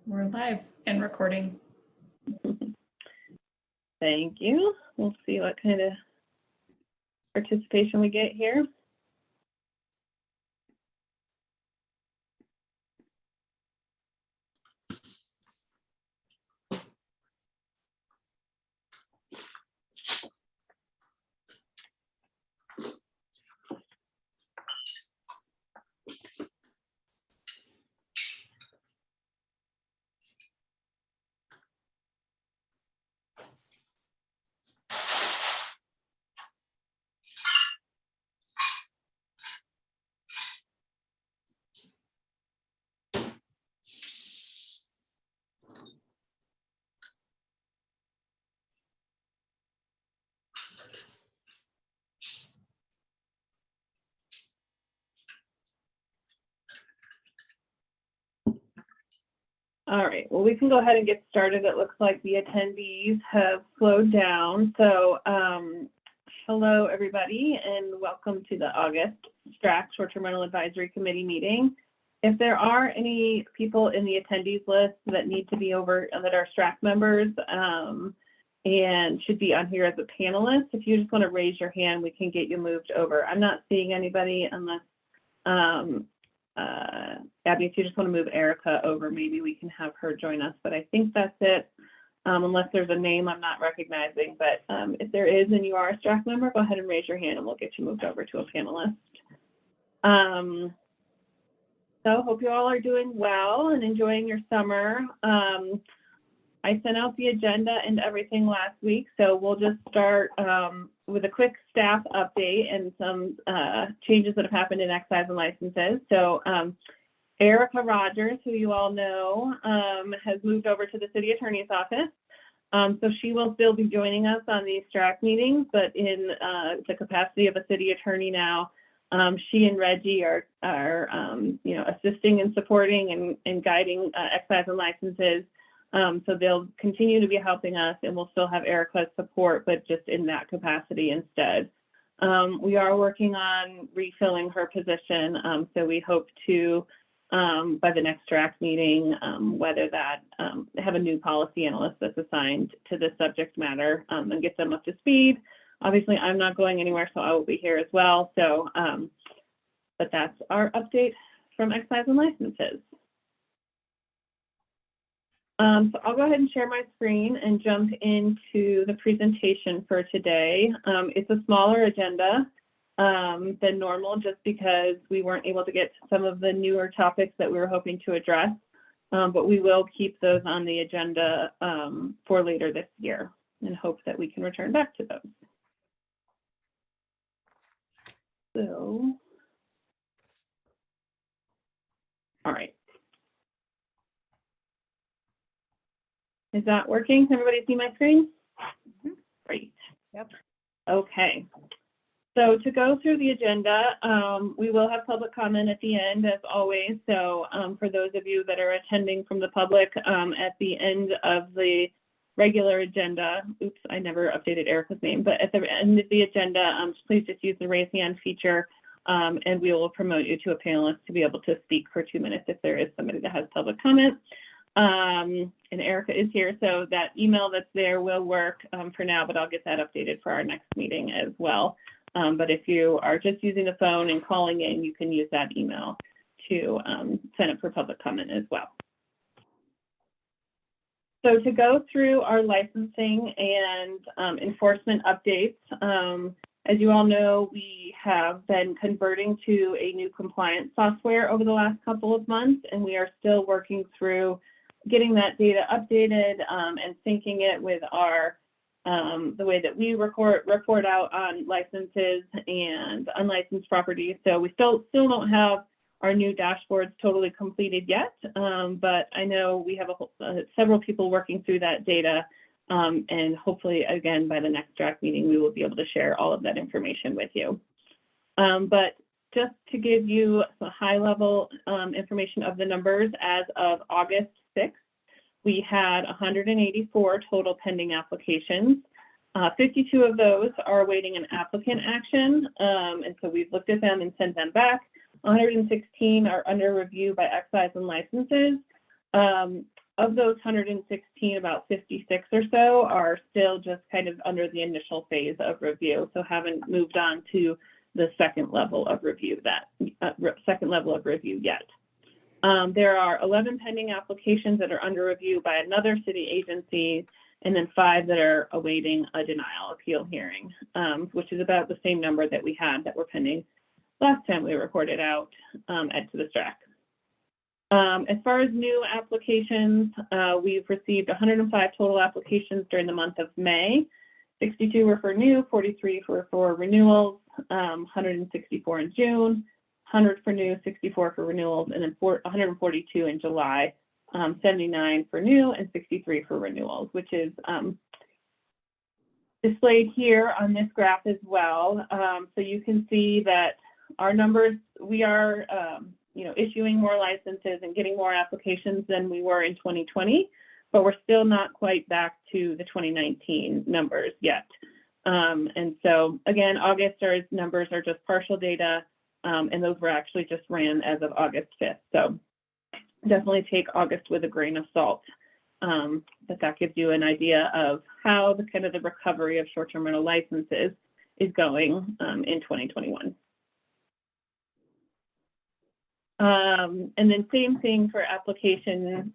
We're live and recording. Thank you. We'll see what kind of participation we get here. All right, well, we can go ahead and get started. It looks like the attendees have slowed down. So hello, everybody, and welcome to the August STRAC Short-Term Rental Advisory Committee meeting. If there are any people in the attendees list that need to be over, that are STRAC members and should be on here as a panelist, if you just want to raise your hand, we can get you moved over. I'm not seeing anybody unless Abby, if you just want to move Erica over, maybe we can have her join us, but I think that's it, unless there's a name I'm not recognizing. But if there is and you are a STRAC member, go ahead and raise your hand and we'll get you moved over to a panelist. So hope you all are doing well and enjoying your summer. I sent out the agenda and everything last week, so we'll just start with a quick staff update and some changes that have happened in excise and licenses. So Erica Rogers, who you all know, has moved over to the city attorney's office. So she will still be joining us on these STRAC meetings, but in the capacity of a city attorney now. She and Reggie are assisting and supporting and guiding excise and licenses. So they'll continue to be helping us, and we'll still have Erica's support, but just in that capacity instead. We are working on refilling her position, so we hope to, by the next STRAC meeting, whether that have a new policy analyst that's assigned to this subject matter and get them up to speed. Obviously, I'm not going anywhere, so I will be here as well. So, but that's our update from excise and licenses. So I'll go ahead and share my screen and jump into the presentation for today. It's a smaller agenda than normal just because we weren't able to get to some of the newer topics that we were hoping to address, but we will keep those on the agenda for later this year and hope that we can return back to those. So, all right. Is that working? Can everybody see my screen? Mm-hmm. Great. Yep. Okay. So to go through the agenda, we will have public comment at the end, as always. So for those of you that are attending from the public, at the end of the regular agenda, oops, I never updated Erica's name, but at the end of the agenda, please just use the raise hand feature, and we will promote you to a panelist to be able to speak for 2 minutes if there is somebody that has public comment. And Erica is here, so that email that's there will work for now, but I'll get that updated for our next meeting as well. But if you are just using the phone and calling in, you can use that email to sign up for public comment as well. So to go through our licensing and enforcement updates, as you all know, we have been converting to a new compliance software over the last couple of months, and we are still working through getting that data updated and syncing it with our the way that we report out on licenses and unlicensed properties. So we still don't have our new dashboards totally completed yet, but I know we have several people working through that data, and hopefully, again, by the next STRAC meeting, we will be able to share all of that information with you. But just to give you some high-level information of the numbers, as of August 6th, we had 184 total pending applications. 52 of those are awaiting an applicant action, and so we've looked at them and sent them back. 116 are under review by excise and licenses. of those 116, about 56 or so are still just kind of under the initial phase of review, so haven't moved on to the second level of review yet. There are 11 pending applications that are under review by another city agency, and then 5 that are awaiting a denial appeal hearing, which is about the same number that we had that were pending last time we recorded out at To the Strack. As far as new applications, we've received 105 total applications during the month of May. 62 were for new, 43 were for renewals, 164 in June, 100 for new, 64 for renewals, and then 142 in July, 79 for new and 63 for renewals, which is displayed here on this graph as well. So you can see that our numbers, we are issuing more licenses and getting more applications than we were in 2020, but we're still not quite back to the 2019 numbers yet. And so again, August, our numbers are just partial data, and those were actually just ran as of August 5th. So definitely take August with a grain of salt. But that gives you an idea of how the kind of the recovery of short-term rental licenses is going in 2021. And then same thing for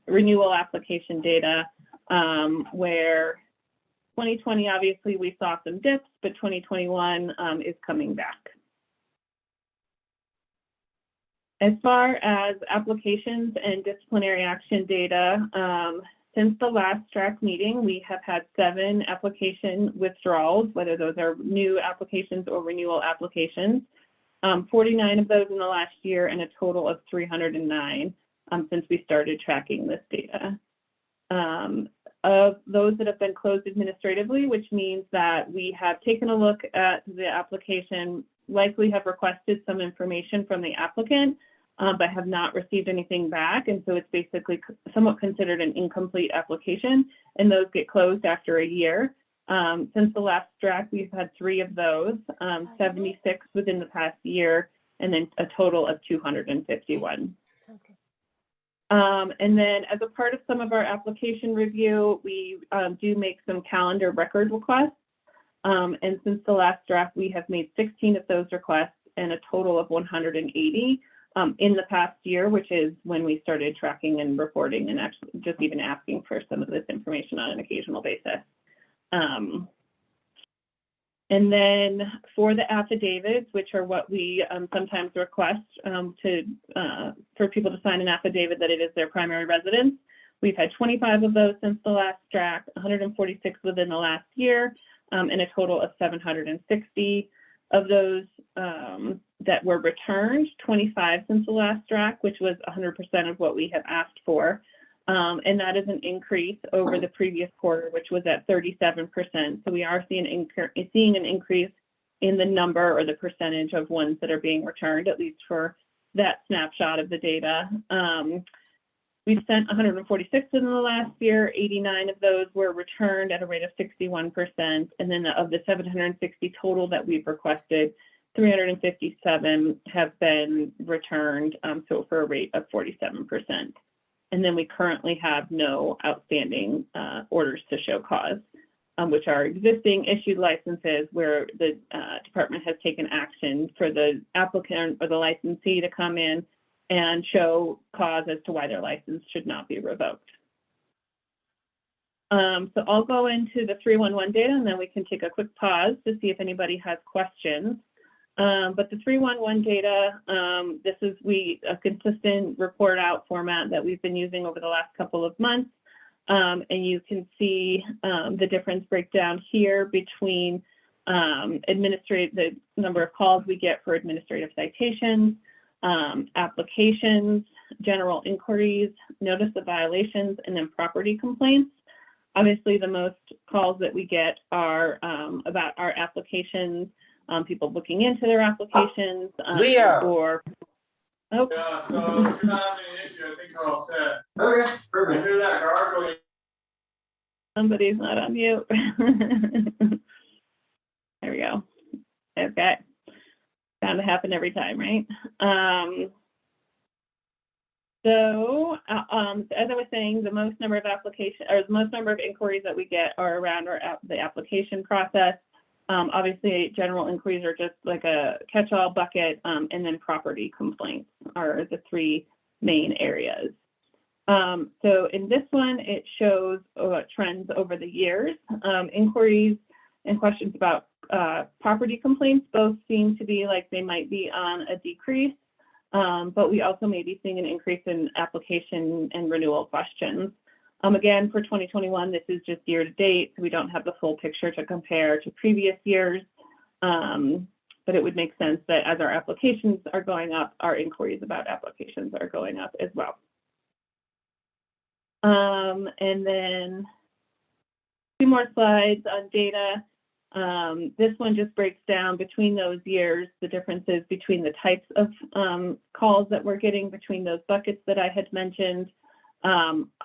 renewal application data, where 2020, obviously we saw some dips, but 2021 is coming back. As far as applications and disciplinary action data, since the last STRAC meeting, we have had 7 application withdrawals, whether those are new applications or renewal applications. 49 of those in the last year, and a total of 309 since we started tracking this data. Of those that have been closed administratively, which means that we have taken a look at the application, likely have requested some information from the applicant, but have not received anything back. And so it's basically somewhat considered an incomplete application, and those get closed after a year. Since the last STRAC, we've had 3 of those, 76 within the past year, and then a total of 251. Okay. And then as a part of some of our application review, we do make some calendar record requests. And since the last draft, we have made 16 of those requests and a total of 180 in the past year, which is when we started tracking and reporting and actually just even asking for some of this information on an occasional basis. And then for the affidavits, which are what we sometimes request for people to sign an affidavit that it is their primary residence, we've had 25 of those since the last STRAC, 146 within the last year, and a total of 760 of those that were returned, 25 since the last STRAC, which was 100% of what we have asked for. And that is an increase over the previous quarter, which was at 37%. So we are seeing an increase in the number or the percentage of ones that are being returned, at least for that snapshot of the data. We've sent 146 in the last year, 89 of those were returned at a rate of 61%. And then of the 760 total that we've requested, 357 have been returned, so for a rate of 47%. And then we currently have no outstanding orders to show cause, which are existing issued licenses where the department has taken action for the applicant or the licensee to come in and show cause as to why their license should not be revoked. So I'll go into the 311 data, and then we can take a quick pause to see if anybody has questions. But the 311 data, this is a consistent report out format that we've been using over the last couple of months. And you can see the difference breakdown here between the number of calls we get for administrative citations, applications, general inquiries, notice of violations, and then property complaints. Obviously, the most calls that we get are about our applications, people looking into their applications, or Yeah, so if you're not having an issue, I think we're all set. Okay, perfect. Hear that car going. Somebody's not on mute. There we go. Okay. Bound to happen every time, right? So as I was saying, the most number of inquiries that we get are around the application process. Obviously, general inquiries are just like a catch-all bucket, and then property complaints are the three main areas. So in this one, it shows trends over the years. Inquiries and questions about property complaints both seem to be like they might be on a decrease, but we also may be seeing an increase in application and renewal questions. Again, for 2021, this is just year to date, so we don't have the full picture to compare to previous years, but it would make sense that as our applications are going up, our inquiries about applications are going up as well. And then 2 more slides on data. This one just breaks down between those years, the differences between the types of calls that we're getting between those buckets that I had mentioned.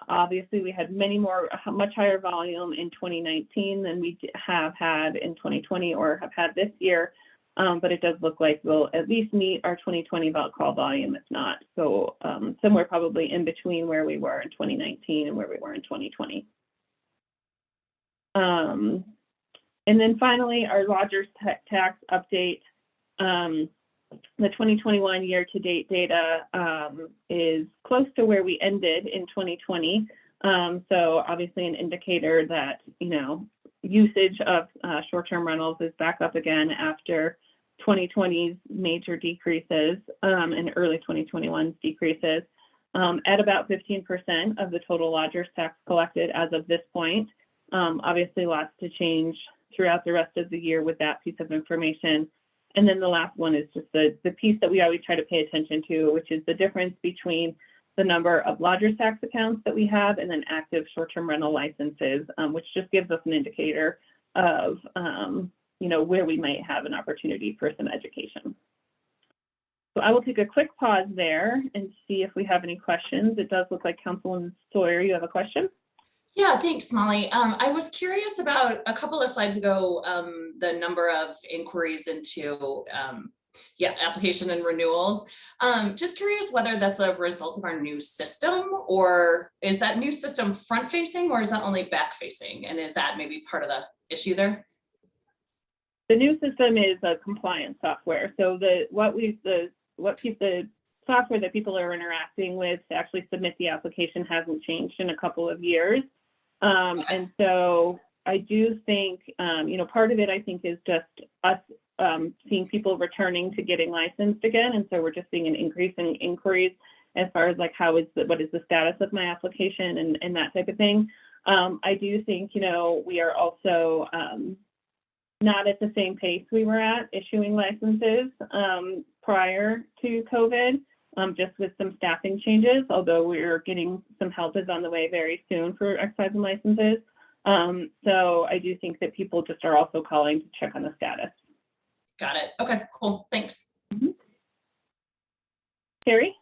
Obviously, we had much higher volume in 2019 than we have had in 2020 or have had this year. But it does look like we'll at least meet our 2020 call volume, if not. So somewhere probably in between where we were in 2019 and where we were in 2020. And then finally, our lodgers tax update. The 2021 year-to-date data is close to where we ended in 2020. So obviously an indicator that, usage of short-term rentals is back up again after 2020's major decreases and early 2021's decreases at about 15% of the total lodgers tax collected as of this point. Obviously lots to change throughout the rest of the year with that piece of information. And then the last one is just the piece that we always try to pay attention to, which is the difference between the number of lodgers tax accounts that we have and then active short-term rental licenses, which just gives us an indicator of where we might have an opportunity for some education. So I will take a quick pause there and see if we have any questions. It does look like Councilwoman Sawyer, you have a question? Yeah, thanks, Molly. I was curious about a couple of slides ago, the number of inquiries into application and renewals. Just curious whether that's a result of our new system, or is that new system front facing, or is that only back facing? And is that maybe part of the issue there? The new system is a compliance software. So the software that people are interacting with to actually submit the application hasn't changed in a couple of years. And so I do think, part of it, I think, is just us seeing people returning to getting licensed again. And so we're just seeing an increase in inquiries as far as like, what is the status of my application and that type of thing. I do think, we are also not at the same pace we were at issuing licenses prior to COVID. Just with some staffing changes, although we're getting some help is on the way very soon for exercise and licenses. So I do think that people just are also calling to check on the status. Got it. Okay, cool. Thanks. Mm-hmm. Carrie?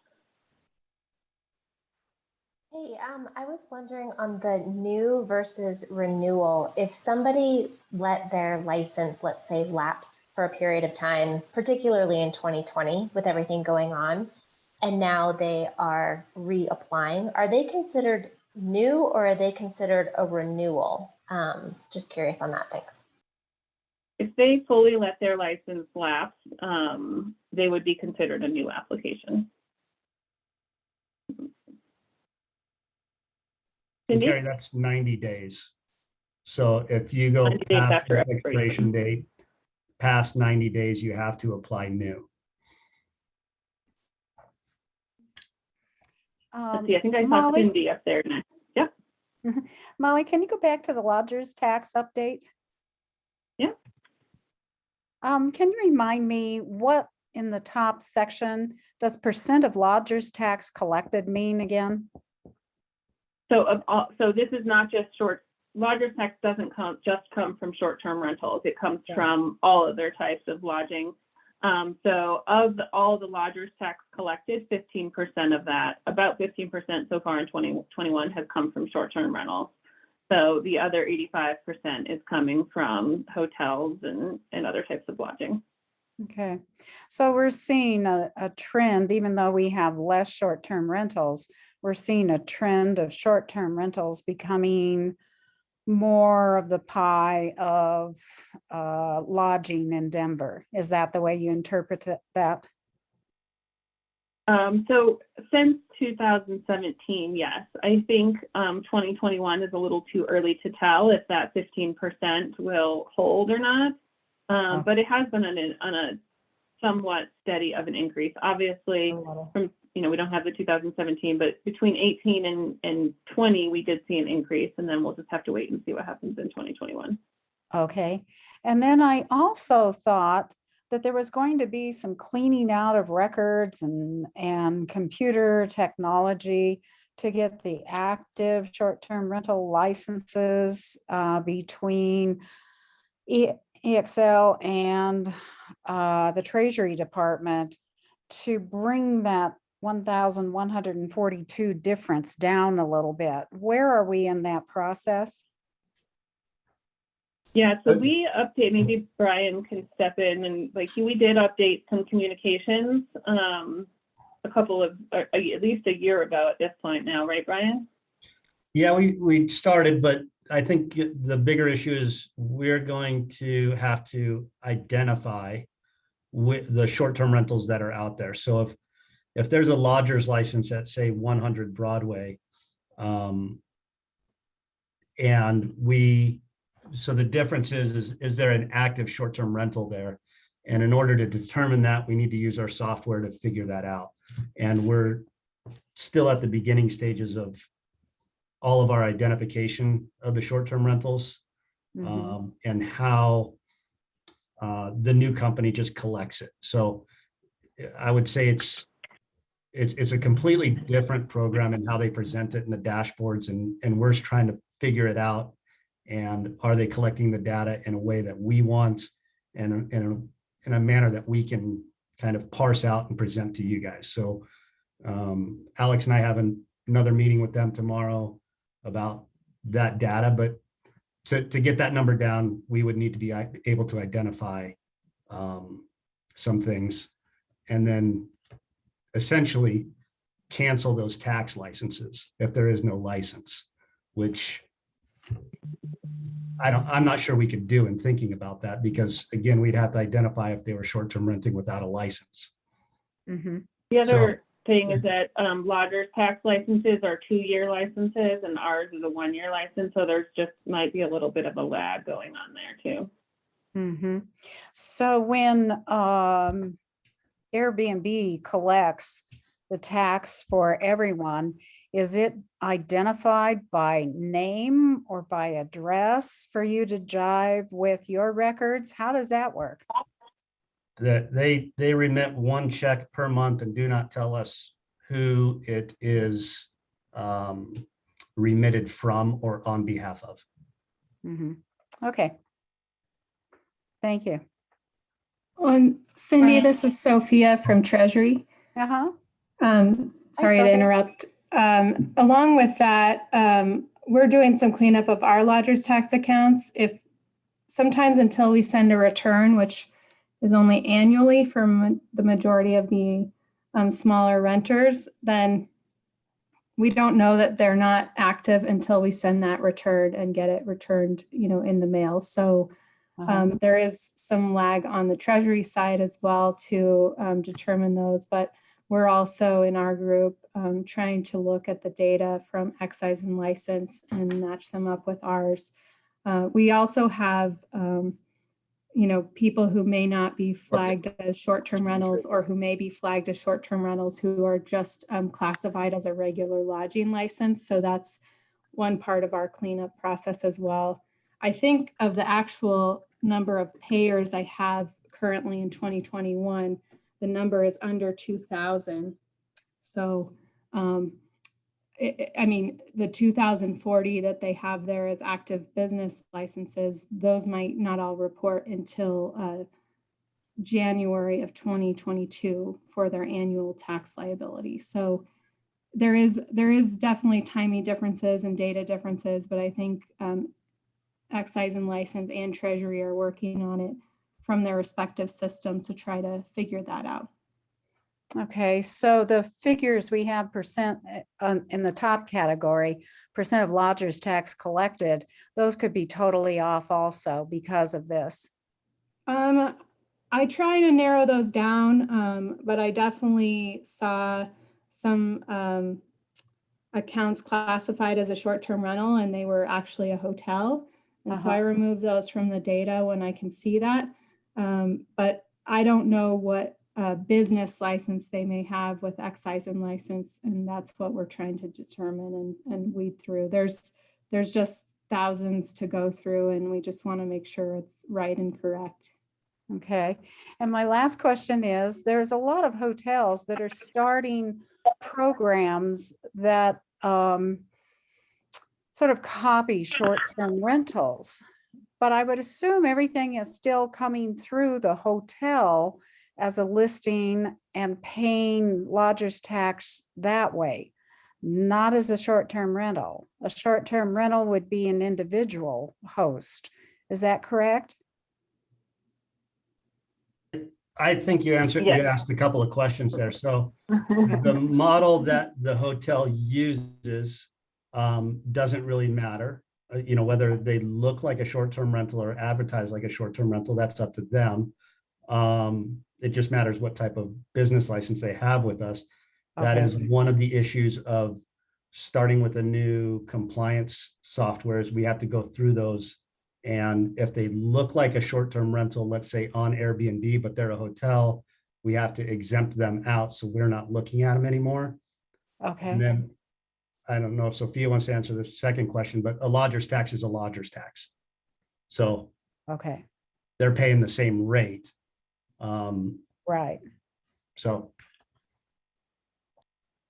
Hey, I was wondering on the new versus renewal, if somebody let their license, let's say, lapse for a period of time, particularly in 2020 with everything going on, and now they are reapplying, are they considered new or are they considered a renewal? Just curious on that, thanks. If they fully let their license lapse, they would be considered a new application. Okay, that's 90 days. So if you go past the expiration date, past 90 days, you have to apply new. Let's see, I think I saw Cindy up there next. Yeah. Molly, can you go back to the lodgers tax update? Yeah. Can you remind me what in the top section does percent of lodgers tax collected mean again? So this is not just lodgers tax doesn't just come from short-term rentals. It comes from all other types of lodging. So of all the lodgers tax collected, 15% of that, about 15% so far in 2021 has come from short-term rentals. So the other 85% is coming from hotels and other types of lodging. Okay, so we're seeing a trend, even though we have less short-term rentals, we're seeing a trend of short-term rentals becoming more of the pie of lodging in Denver. Is that the way you interpret that? So since 2017, yes, I think 2021 is a little too early to tell if that 15% will hold or not. But it has been on a somewhat steady of an increase. Obviously, from we don't have the 2017, but between 18 and 20, we did see an increase, and then we'll just have to wait and see what happens in 2021. Okay. And then I also thought that there was going to be some cleaning out of records and computer technology to get the active short-term rental licenses between EXL and the Treasury Department to bring that 1,142 difference down a little bit. Where are we in that process? Yeah, so we update, maybe Brian can step in, and we did update some communications a couple of, at least a year ago at this point now, right, Brian? Yeah, we started, but I think the bigger issue is we're going to have to identify with the short-term rentals that are out there. So if there's a lodger's license at, say, 100 Broadway, so the difference is there an active short-term rental there? And in order to determine that, we need to use our software to figure that out. And we're still at the beginning stages of all of our identification of the short-term rentals, and how the new company just collects it. So I would say it's a completely different program in how they present it in the dashboards, and we're trying to figure it out. And are they collecting the data in a way that we want, and in a manner that we can kind of parse out and present to you guys? So Alex and I have another meeting with them tomorrow about that data, but to get that number down, we would need to be able to identify some things, and then essentially cancel those tax licenses if there is no license, which I'm not sure we could do in thinking about that, because again, we'd have to identify if they were short-term renting without a license. The other thing is that lodgers tax licenses are 2-year licenses, and ours is a 1-year license. So there's just might be a little bit of a lag going on there too. So when Airbnb collects the tax for everyone, is it identified by name or by address for you to jive with your records? How does that work? That they remit one check per month and do not tell us who it is remitted from or on behalf of. Okay. Thank you. Cindy, this is Sophia from Treasury. Sorry to interrupt. Along with that, we're doing some cleanup of our lodgers tax accounts. If sometimes until we send a return, which is only annually for the majority of the smaller renters, then we don't know that they're not active until we send that return and get it returned, in the mail. So there is some lag on the Treasury side as well to determine those, but we're also in our group trying to look at the data from excise and license and match them up with ours. We also have, people who may not be flagged as short-term rentals, or who may be flagged as short-term rentals who are just classified as a regular lodging license. So that's one part of our cleanup process as well. I think of the actual number of payers I have currently in 2021, the number is under 2,000. So, the 2,040 that they have there as active business licenses, those might not all report until January of 2022 for their annual tax liability. So there is definitely timing differences and data differences, but I think excise and license and Treasury are working on it from their respective systems to try to figure that out. Okay, so the figures we have percent in the top category, percent of lodgers tax collected, those could be totally off also because of this. I try to narrow those down, but I definitely saw some accounts classified as a short-term rental and they were actually a hotel. And so I remove those from the data when I can see that. But I don't know what business license they may have with excise and license. And that's what we're trying to determine and weed through. There's just thousands to go through and we just want to make sure it's right and correct. Okay, and my last question is, there's a lot of hotels that are starting programs that sort of copy short-term rentals. But I would assume everything is still coming through the hotel as a listing and paying lodgers tax that way, not as a short-term rental. A short-term rental would be an individual host. Is that correct? I think you answered, you Yes. asked a couple of questions there. So the model that the hotel uses doesn't really matter. You know, whether they look like a short-term rental or advertise like a short-term rental, that's up to them. It just matters what type of business license they have with us. That is one of the issues of starting with a new compliance software is we have to go through those. And if they look like a short-term rental, let's say on Airbnb, but they're a hotel, we have to exempt them out. So we're not looking at them anymore. Okay. And then I don't know if Sophia wants to answer this second question, but a lodger's tax is a lodger's tax. So Okay, they're paying the same rate. right. So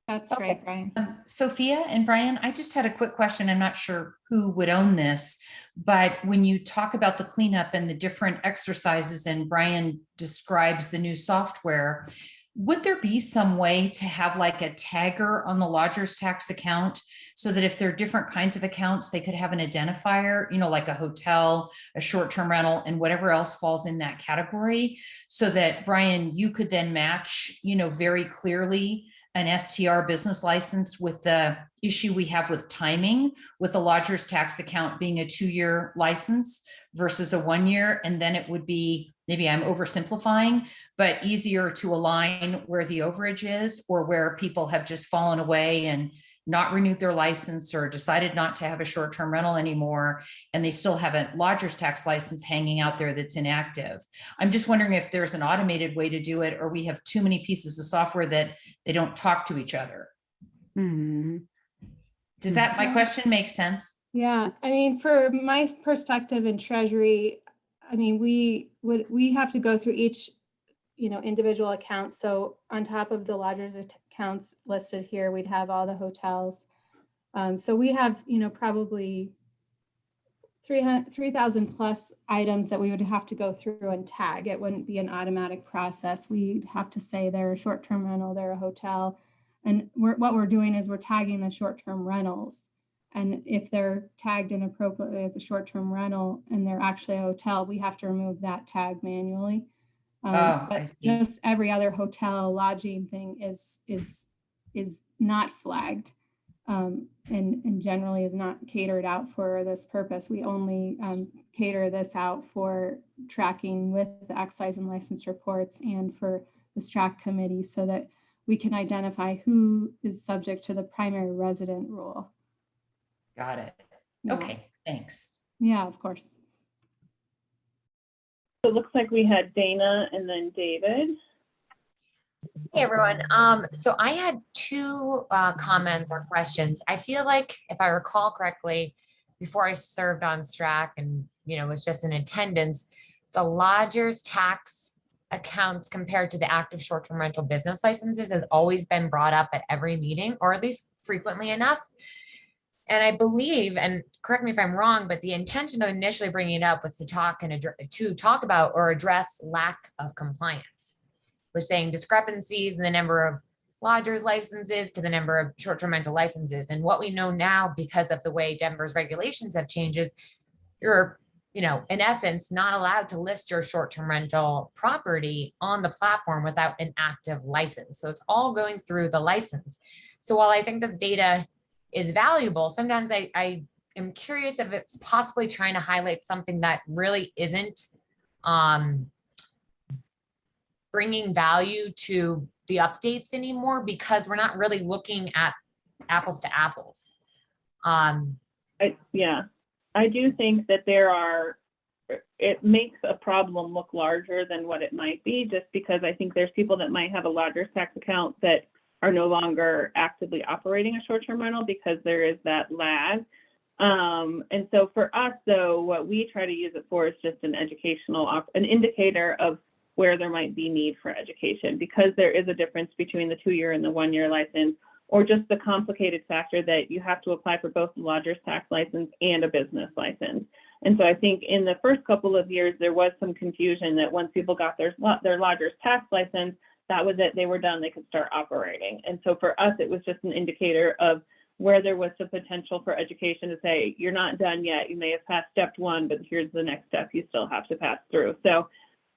That's Okay. right, Brian. Sophia and Brian, I just had a quick question. I'm not sure who would own this, but when you talk about the cleanup and the different exercises and Brian describes the new software, would there be some way to have like a tagger on the lodger's tax account so that if there are different kinds of accounts, they could have an identifier, you know, like a hotel, a short-term rental, and whatever else falls in that category, so that Brian, you could then match, you know, very clearly an STR business license with the issue we have with timing, with a lodger's tax account being a 2-year license versus a 1-year. And then it would be, maybe I'm oversimplifying, but easier to align where the overage is or where people have just fallen away and not renewed their license or decided not to have a short-term rental anymore, and they still have a lodger's tax license hanging out there that's inactive. I'm just wondering if there's an automated way to do it, or we have too many pieces of software that they don't talk to each other. Mhm. Does that, my question make sense? Yeah, I mean, for my perspective in Treasury, I mean, we have to go through each, you know, individual account. So on top of the lodgers accounts listed here, we'd have all the hotels. So we have, you know, probably 3,000 plus items that we would have to go through and tag. It wouldn't be an automatic process. We'd have to say they're a short-term rental, they're a hotel. And what we're doing is we're tagging the short-term rentals. And if they're tagged inappropriately as a short-term rental and they're actually a hotel, we have to remove that tag manually. I But see. just every other hotel lodging thing is not flagged, and generally is not catered out for this purpose. We only cater this out for tracking with the excise and license reports and for the STRAC committee so that we can identify who is subject to the primary resident rule. Got it. Yeah. Okay, thanks. Yeah, of course. So it looks like we had Dana and then David. Hey everyone. So I had two comments or questions. I feel like if I recall correctly, before I served on STRAC and was just in attendance, the lodger's tax accounts compared to the active short-term rental business licenses has always been brought up at every meeting, or at least frequently enough. And I believe, and correct me if I'm wrong, but the intention of initially bringing it up was to talk about or address lack of compliance. Was saying discrepancies in the number of lodgers licenses to the number of short-term rental licenses. And what we know now, because of the way Denver's regulations have changed, is you're in essence, not allowed to list your short-term rental property on the platform without an active license. So it's all going through the license. So while I think this data is valuable, sometimes I am curious if it's possibly trying to highlight something that really isn't bringing value to the updates anymore, because we're not really looking at apples to apples. I do think that it makes a problem look larger than what it might be, just because I think there's people that might have a lodger's tax account that are no longer actively operating a short-term rental because there is that lag. And so for us, though, what we try to use it for is just an indicator of where there might be need for education, because there is a difference between the 2-year and the 1-year license, or just the complicated factor that you have to apply for both the lodger's tax license and a business license. And so I think in the first couple of years, there was some confusion that once people got their lodger's tax license, that was it, they were done, they could start operating. And so for us, it was just an indicator of where there was the potential for education to say, you're not done yet, you may have passed step 1, but here's the next step you still have to pass through. So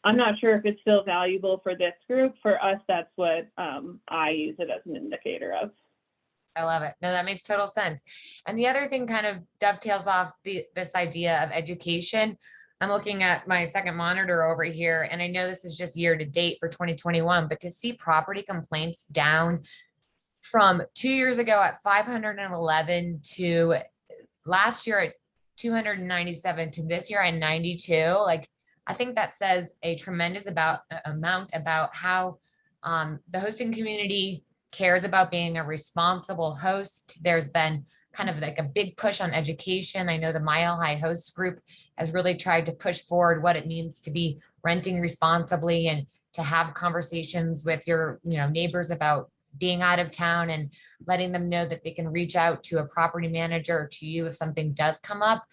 I'm not sure if it's still valuable for this group. For us, that's what I use it as an indicator of. I love it. No, that makes total sense. And the other thing kind of dovetails off this idea of education. I'm looking at my second monitor over here, and I know this is just year to date for 2021, but to see property complaints down from 2 years ago at 511 to last year at 297 to this year at 92, like, I think that says a tremendous amount about how the hosting community cares about being a responsible host. There's been kind of like a big push on education. I know the Mile High Host Group has really tried to push forward what it means to be renting responsibly and to have conversations with your neighbors about being out of town and letting them know that they can reach out to a property manager or to you if something does come up.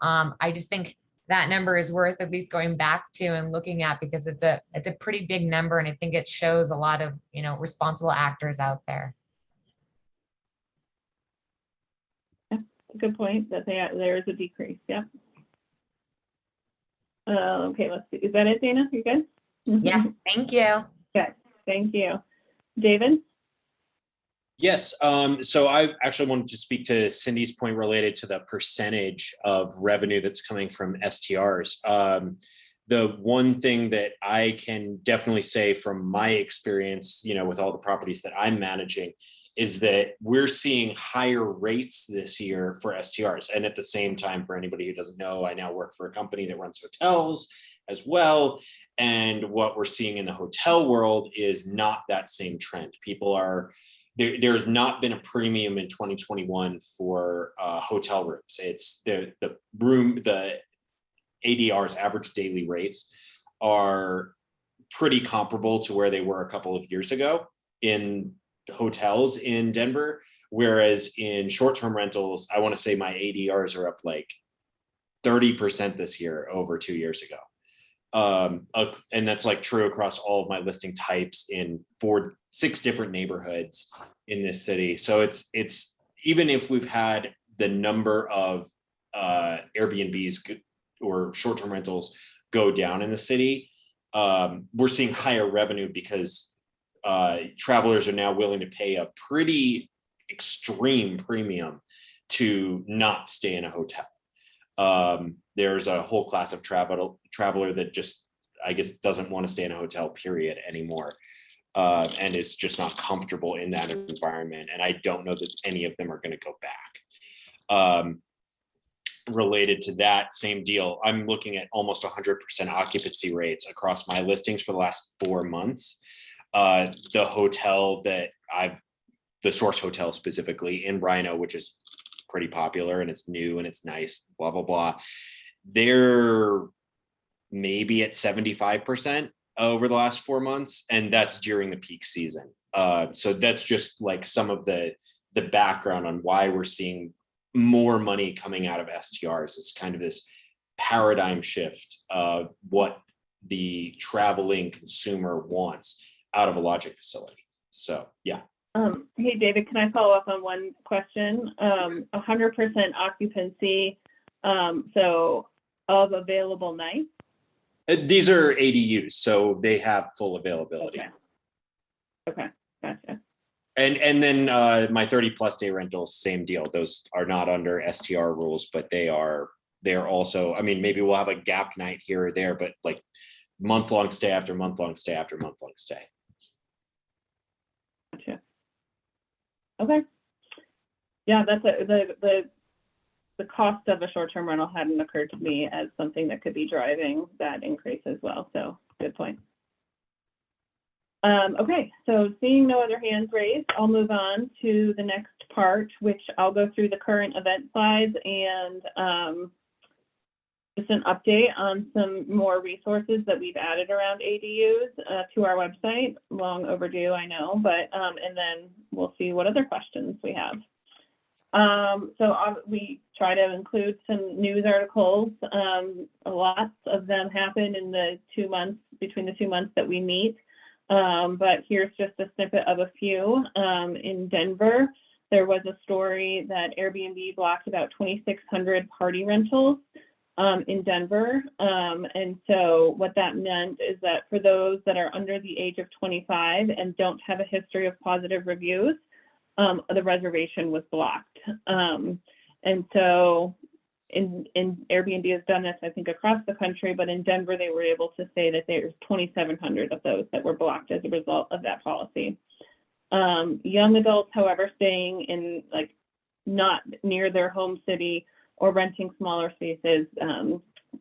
I just think that number is worth at least going back to and looking at, because it's a pretty big number, and I think it shows a lot of responsible actors out there. Yeah, a good point that there is a decrease. Yeah. Okay, let's see. Is that it, Dana? You good? Yes, thank you. Okay, thank you. David? Yes, so I actually wanted to speak to Cindy's point related to the percentage of revenue that's coming from STRs. The one thing that I can definitely say from my experience, with all the properties that I'm managing, is that we're seeing higher rates this year for STRs. And at the same time, for anybody who doesn't know, I now work for a company that runs hotels as well. And what we're seeing in the hotel world is not that same trend. People are There's not been a premium in 2021 for hotel rooms. It's the ADRs, average daily rates, are pretty comparable to where they were a couple of years ago in hotels in Denver. Whereas in short-term rentals, I want to say my ADRs are up like 30% this year over 2 years ago. And that's like true across all of my listing types in 6 different neighborhoods in this city. So it's even if we've had the number of Airbnbs or short-term rentals go down in the city, we're seeing higher revenue because travelers are now willing to pay a pretty extreme premium to not stay in a hotel. There's a whole class of traveler that just, I guess, doesn't want to stay in a hotel period anymore, and is just not comfortable in that environment. And I don't know that any of them are going to go back. Related to that same deal, I'm looking at almost 100% occupancy rates across my listings for the last 4 months. The hotel that the Source Hotel specifically in Rhino, which is pretty popular and it's new and it's nice, blah, blah, blah. They're maybe at 75% over the last 4 months. And that's during the peak season. So that's just like some of the background on why we're seeing more money coming out of STRs. It's kind of this paradigm shift of what the traveling consumer wants out of a lodging facility. So, yeah. Hey, David, can I follow up on one question? 100% occupancy. So of available nights? These are ADUs, so they have full availability. Okay, gotcha. And then my 30+ day rentals, same deal. Those are not under STR rules, but they're also, I mean, maybe we'll have a gap night here or there, but like month-long stay after month-long stay after month-long stay. Gotcha. Okay. Yeah, that's the cost of a short-term rental hadn't occurred to me as something that could be driving that increase as well. So good point. Okay, so seeing no other hands raised, I'll move on to the next part, which I'll go through the current event slides and just an update on some more resources that we've added around ADUs to our website. Long overdue, I know, but and then we'll see what other questions we have. We try to include some news articles. Lots of them happen in the 2 months, between the 2 months that we meet. But here's just a snippet of a few. In Denver, there was a story that Airbnb blocked about 2,600 party rentals in Denver. And so what that meant is that for those that are under the age of 25 and don't have a history of positive reviews, the reservation was blocked. And so in Airbnb has done this, I think, across the country, but in Denver, they were able to say that there's 2,700 of those that were blocked as a result of that policy. Young adults, however, staying in like not near their home city or renting smaller spaces,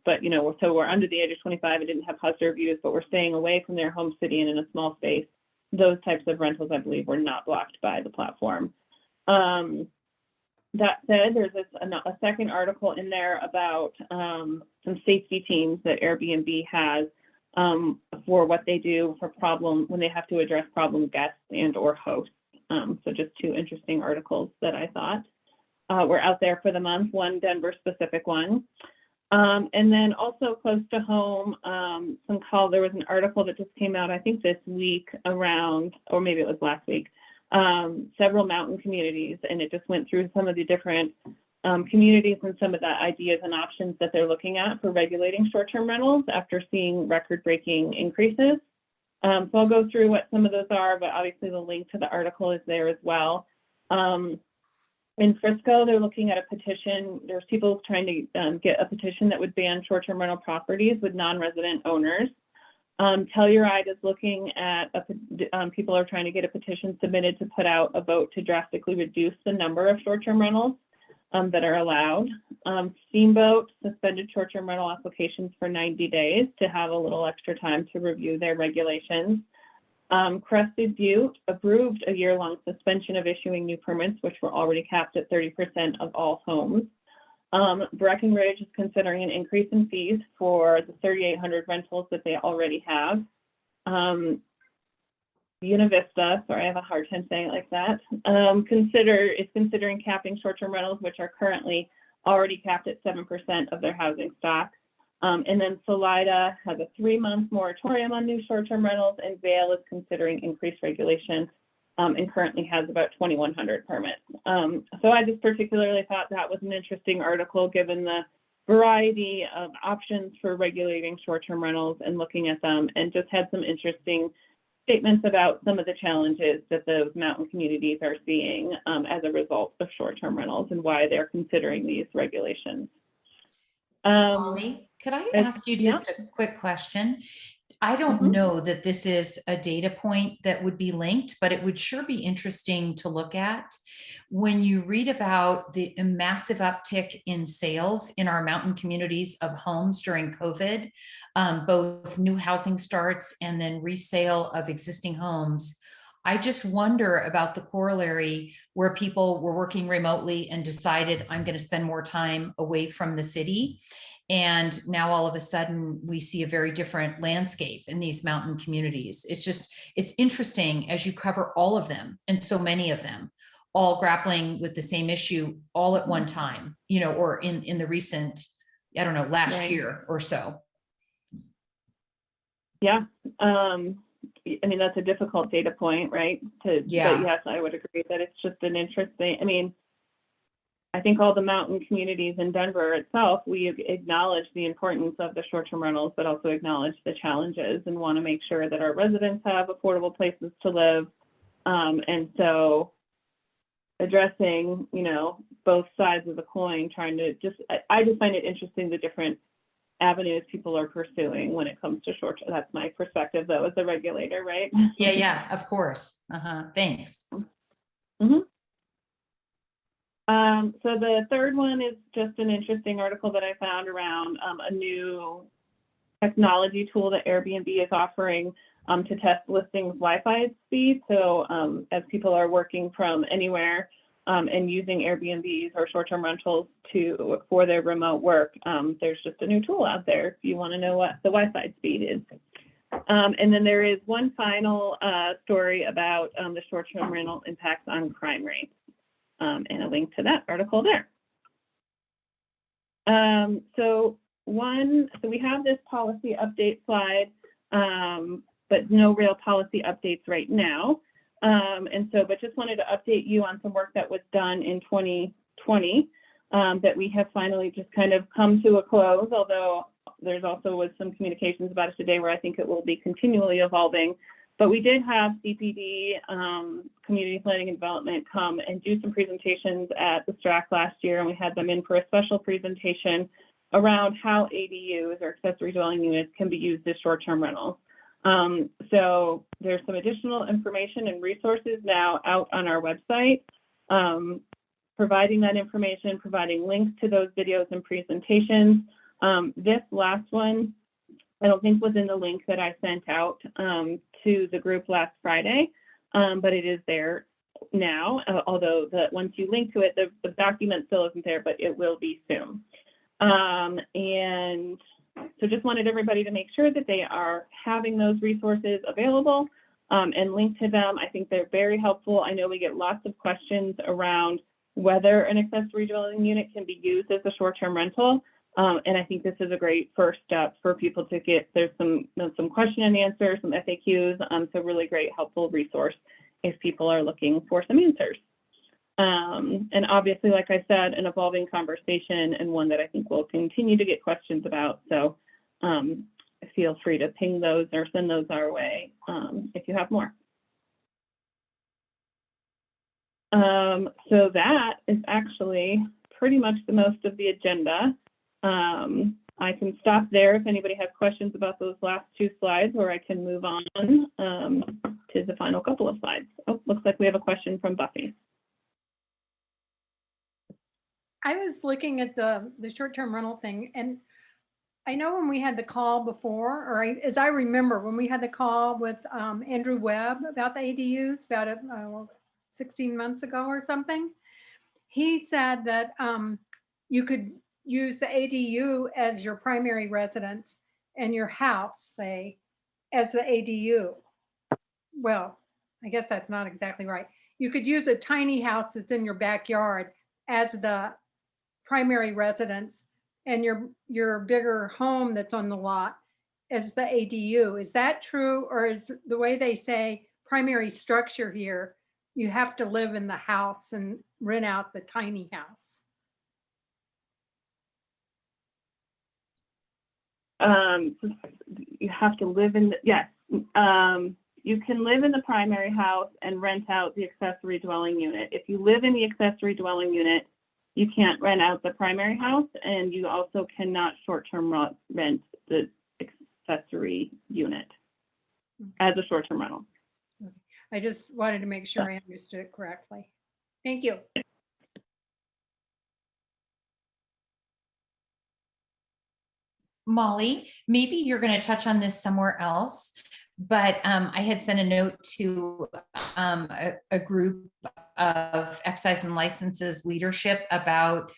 but so we're under the age of 25 and didn't have positive reviews, but we're staying away from their home city and in a small space. Those types of rentals, I believe, were not blocked by the platform. That said, there's a second article in there about some safety teams that Airbnb has for what they do for when they have to address problem guests and or hosts. So just two interesting articles that I thought were out there for the month, one Denver specific one. And then also close to home, there was an article that just came out, I think this week around, or maybe it was last week, several mountain communities, and it just went through some of the different communities and some of the ideas and options that they're looking at for regulating short-term rentals after seeing record-breaking increases. So I'll go through what some of those are, but obviously the link to the article is there as well. In Frisco, they're looking at a petition. There's people trying to get a petition that would ban short-term rental properties with non-resident owners. Telluride is looking at, people are trying to get a petition submitted to put out a vote to drastically reduce the number of short-term rentals that are allowed. Steamboat suspended short-term rental applications for 90 days to have a little extra time to review their regulations. Crested Butte approved a year-long suspension of issuing new permits, which were already capped at 30% of all homes. Breckenridge is considering an increase in fees for the 3,800 rentals that they already have. Univista, sorry, I have a hard time saying it like that, is considering capping short-term rentals, which are currently already capped at 7% of their housing stock. And then Salida has a 3-month moratorium on new short-term rentals, and Vail is considering increased regulation and currently has about 2,100 permits. So I just particularly thought that was an interesting article given the variety of options for regulating short-term rentals and looking at them, and just had some interesting statements about some of the challenges that those mountain communities are seeing as a result of short-term rentals and why they're considering these regulations. Molly, could I ask you just a quick question? I don't know that this is a data point that would be linked, but it would sure be interesting to look at. When you read about the massive uptick in sales in our mountain communities of homes during COVID, both new housing starts and then resale of existing homes, I just wonder about the corollary where people were working remotely and decided, I'm going to spend more time away from the city. And now all of a sudden we see a very different landscape in these mountain communities. It's interesting as you cover all of them, and so many of them all grappling with the same issue all at one time, or in the recent, I don't know, last year or so. Yeah. I mean, that's a difficult data point, right? But yes, I would agree that it's just an interesting, I think all the mountain communities in Denver itself, we acknowledge the importance of the short-term rentals, but also acknowledge the challenges and want to make sure that our residents have affordable places to live. And so addressing, you know, both sides of the coin, trying to I just find it interesting, the different avenues people are pursuing when it comes to short. That's my perspective though, as a regulator, right? Yeah, of course. Thanks. Mm-hmm. So the third one is just an interesting article that I found around a new technology tool that Airbnb is offering to test listings Wi-Fi speed. So as people are working from anywhere and using Airbnbs or short-term rentals for their remote work, there's just a new tool out there if you want to know what the Wi-Fi speed is. And then there is one final story about the short-term rental impacts on crime rates, and a link to that article there. So we have this policy update slide, but no real policy updates right now. But just wanted to update you on some work that was done in 2020 that we have finally just kind of come to a close, although there's also was some communications about it today where I think it will be continually evolving. But we did have CPD, Community Planning and Development, come and do some presentations at the STRAC last year, and we had them in for a special presentation around how ADUs or accessory dwelling units can be used as short-term rentals. So there's some additional information and resources now out on our website, providing that information, providing links to those videos and presentations. This last one, I don't think was in the link that I sent out to the group last Friday, but it is there now, although once you link to it, the document still isn't there, but it will be soon. And so just wanted everybody to make sure that they are having those resources available and link to them. I think they're very helpful. I know we get lots of questions around whether an accessory dwelling unit can be used as a short-term rental. And I think this is a great first step for people to get, there's some question and answer, some FAQs, so really great, helpful resource if people are looking for some answers. And obviously, like I said, an evolving conversation and one that I think we'll continue to get questions about. So feel free to ping those or send those our way if you have more. So that is actually pretty much the most of the agenda. I can stop there if anybody has questions about those last two slides, or I can move on to the final couple of slides. Oh, looks like we have a question from Buffy. I was looking at the short-term rental thing, and I know when we had the call before, or as I remember, when we had the call with Andrew Webb about the ADUs about 16 months ago or something, he said that you could use the ADU as your primary residence and your house, say, as the ADU. Well, I guess that's not exactly right. You could use a tiny house that's in your backyard as the primary residence and your bigger home that's on the lot as the ADU. Is that true? Or is the way they say primary structure here, you have to live in the house and rent out the tiny house? You have to live in yes. You can live in the primary house and rent out the accessory dwelling unit. If you live in the accessory dwelling unit, you can't rent out the primary house, and you also cannot short-term rent the accessory unit as a short-term rental. I just wanted to make sure I understood it correctly. Thank you. Molly, maybe you're going to touch on this somewhere else, but I had sent a note to a group of excise and licenses leadership about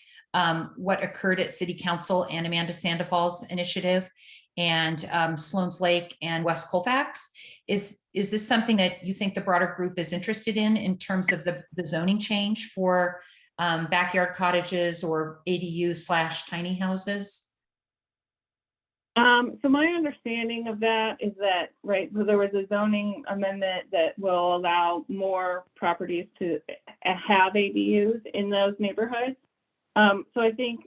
what occurred at City Council and Amanda Sandoval's initiative and Sloan's Lake and West Colfax. Is this something that you think the broader group is interested in terms of the zoning change for backyard cottages or ADU/tiny houses? So my understanding of that is that, right, so there was a zoning amendment that will allow more properties to have ADUs in those neighborhoods. So I think,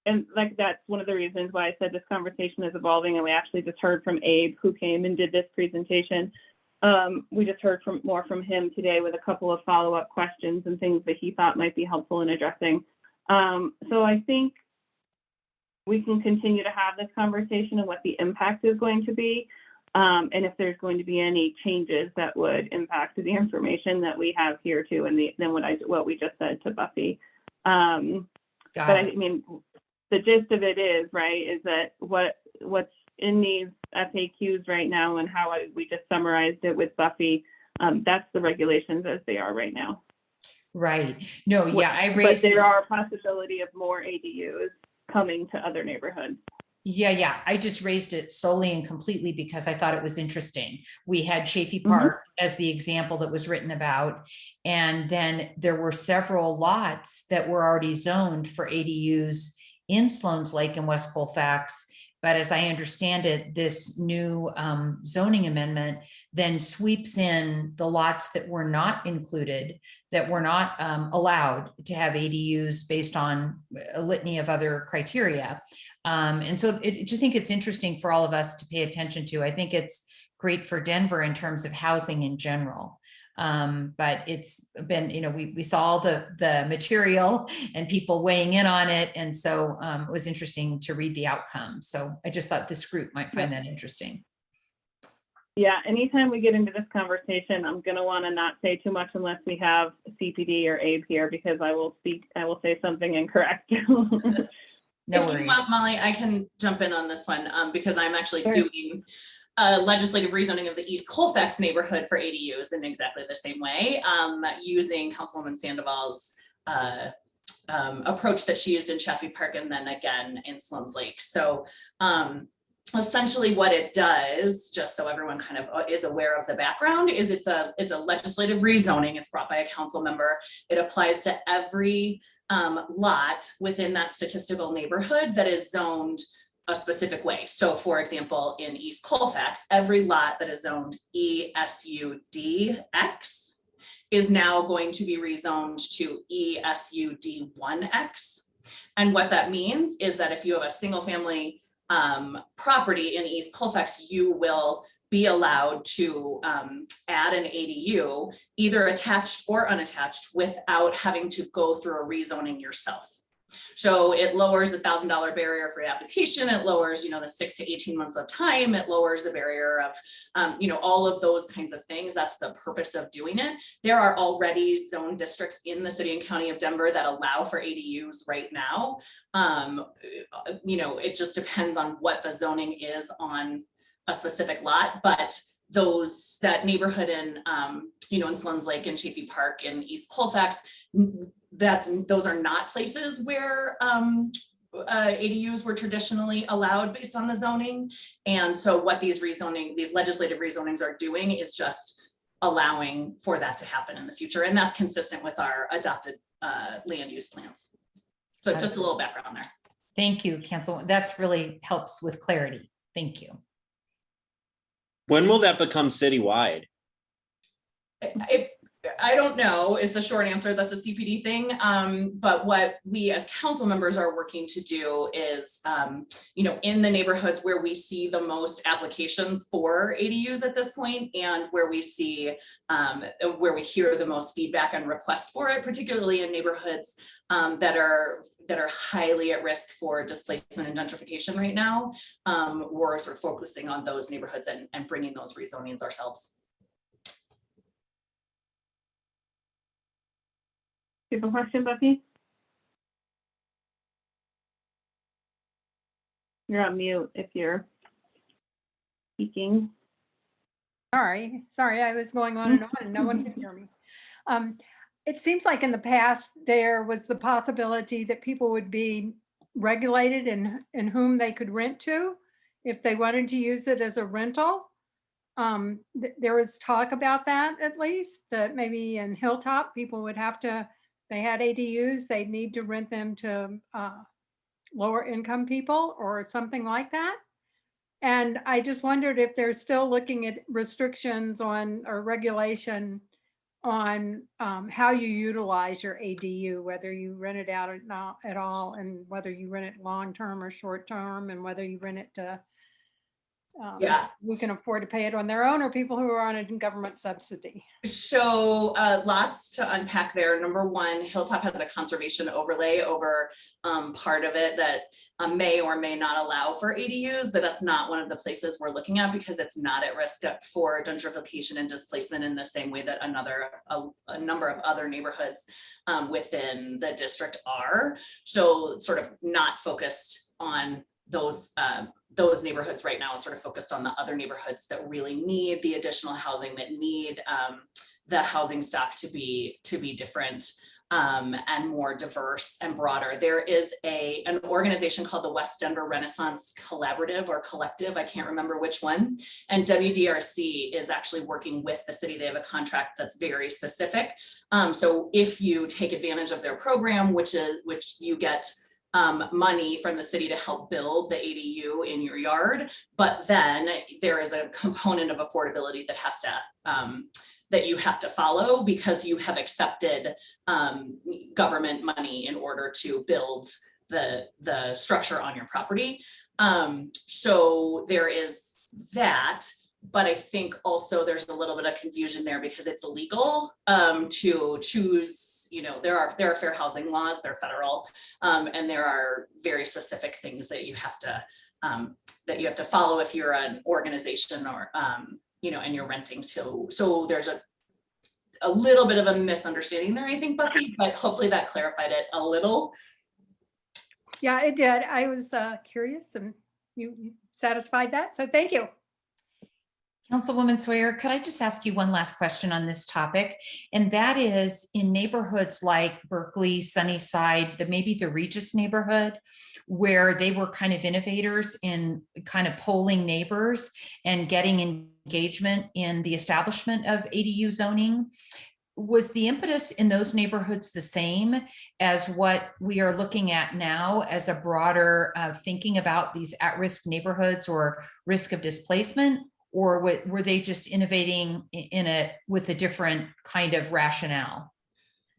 and like that's one of the reasons why I said this conversation is evolving, and we actually just heard from Abe, who came and did this presentation. We just heard more from him today with a couple of follow-up questions and things that he thought might be helpful in addressing. So I think we can continue to have this conversation and what the impact is going to be, and if there's going to be any changes that would impact the information that we have here too, and then what we just said to Buffy. But I mean, the gist of it is, right, is that what's in these FAQs right now and how we just summarized it with Buffy, that's the regulations as they are right now. Right. No, yeah, I But raised. there are a possibility of more ADUs coming to other neighborhoods. Yeah. I just raised it solely and completely because I thought it was interesting. We had Chafee Park as the example that was written about. And then there were several lots that were already zoned for ADUs in Sloan's Lake and West Colfax. But as I understand it, this new zoning amendment then sweeps in the lots that were not included, that were not allowed to have ADUs based on a litany of other criteria. And so I just think it's interesting for all of us to pay attention to. I think it's great for Denver in terms of housing in general. But it's been, we saw the material and people weighing in on it. And so it was interesting to read the outcome. So I just thought this group might find that interesting. Yeah, anytime we get into this conversation, I'm going to want to not say too much unless we have CPD or Abe here, because I will say something incorrect. No if worries. you want, Molly, I can jump in on this one because I'm actually Sure. doing legislative rezoning of the East Colfax neighborhood for ADUs in exactly the same way, using Councilwoman Sandoval's approach that she used in Chafee Park and then again in Sloan's Lake. So essentially what it does, just so everyone kind of is aware of the background, is it's a legislative rezoning. It's brought by a council member. It applies to every lot within that statistical neighborhood that is zoned a specific way. So for example, in East Colfax, every lot that is zoned ESUDX is now going to be rezoned to ESUD1X. And what that means is that if you have a single family property in East Colfax, you will be allowed to add an ADU, either attached or unattached, without having to go through a rezoning yourself. So it lowers the $1,000 barrier for application. It lowers, the 6 to 18 months of time. It lowers the barrier of, all of those kinds of things. That's the purpose of doing it. There are already zone districts in the city and county of Denver that allow for ADUs right now. It just depends on what the zoning is on a specific lot, but that neighborhood in in Sloan's Lake and Chafee Park and East Colfax, those are not places where ADUs were traditionally allowed based on the zoning. And so what these legislative rezonings are doing is just allowing for that to happen in the future. And that's consistent with our adopted land use plans. So just a little background there. Thank you, Council. That's really helps with clarity. Thank you. When will that become citywide? I don't know is the short answer. That's a CPD thing. But what we as council members are working to do is, in the neighborhoods where we see the most applications for ADUs at this point, and where we see, where we hear the most feedback and requests for it, particularly in neighborhoods that are highly at risk for displacement and gentrification right now, we're sort of focusing on those neighborhoods and bringing those rezonings ourselves. You have a question, Buffy? You're on mute if you're speaking. Sorry, I was going on and no one could hear me. It seems like in the past, there was the possibility that people would be regulated in whom they could rent to if they wanted to use it as a rental. There was talk about that, at least, that maybe in Hilltop, people would have to, they had ADUs, they'd need to rent them to lower income people or something like that. And I just wondered if they're still looking at restrictions on or regulation on how you utilize your ADU, whether you rent it out or not at all, and whether you rent it long-term or short-term, and whether you rent it to Yeah. who can afford to pay it on their own, or people who are on a government subsidy. So lots to unpack there. Number one, Hilltop has a conservation overlay over part of it that may or may not allow for ADUs, but that's not one of the places we're looking at because it's not at risk for gentrification and displacement in the same way that a number of other neighborhoods within the district are. So sort of not focused on those neighborhoods right now and sort of focused on the other neighborhoods that really need the additional housing, that need the housing stock to be different and more diverse and broader. There is an organization called the West Denver Renaissance Collaborative or Collective, I can't remember which one, and WDRC is actually working with the city. They have a contract that's very specific. So if you take advantage of their program, which you get money from the city to help build the ADU in your yard, but then there is a component of affordability that has to that you have to follow because you have accepted government money in order to build the structure on your property. So there is that. But I think also there's a little bit of confusion there because it's illegal to choose, there are fair housing laws, they're federal, and there are very specific things that you have to follow if you're an organization or, and you're renting. So there's a little bit of a misunderstanding there, I think, Buffy, but hopefully that clarified it a little. Yeah, it did. I was curious and you satisfied that. So thank you. Councilwoman Sawyer, could I just ask you one last question on this topic? And that is in neighborhoods like Berkeley, Sunnyside, maybe the Regis neighborhood, where they were kind of innovators in kind of polling neighbors and getting engagement in the establishment of ADU zoning. Was the impetus in those neighborhoods the same as what we are looking at now as a broader thinking about these at-risk neighborhoods or risk of displacement? Or were they just innovating with a different kind of rationale?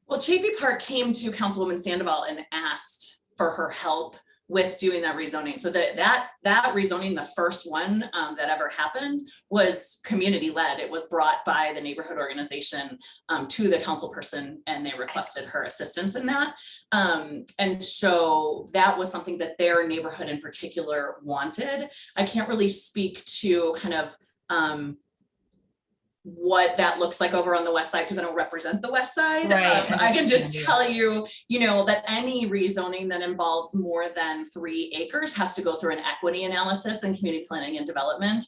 Well, Chafee Park came to Councilwoman Sandoval and asked for her help with doing that rezoning. So that rezoning, the first one that ever happened, was community led. It was brought by the neighborhood organization to the council person, and they requested her assistance in that. And so that was something that their neighborhood in particular wanted. I can't really speak to kind of what that looks like over on the west side because I don't represent the west side. Right. I can just tell you, that any rezoning that involves more than 3 acres has to go through an equity analysis and community planning and development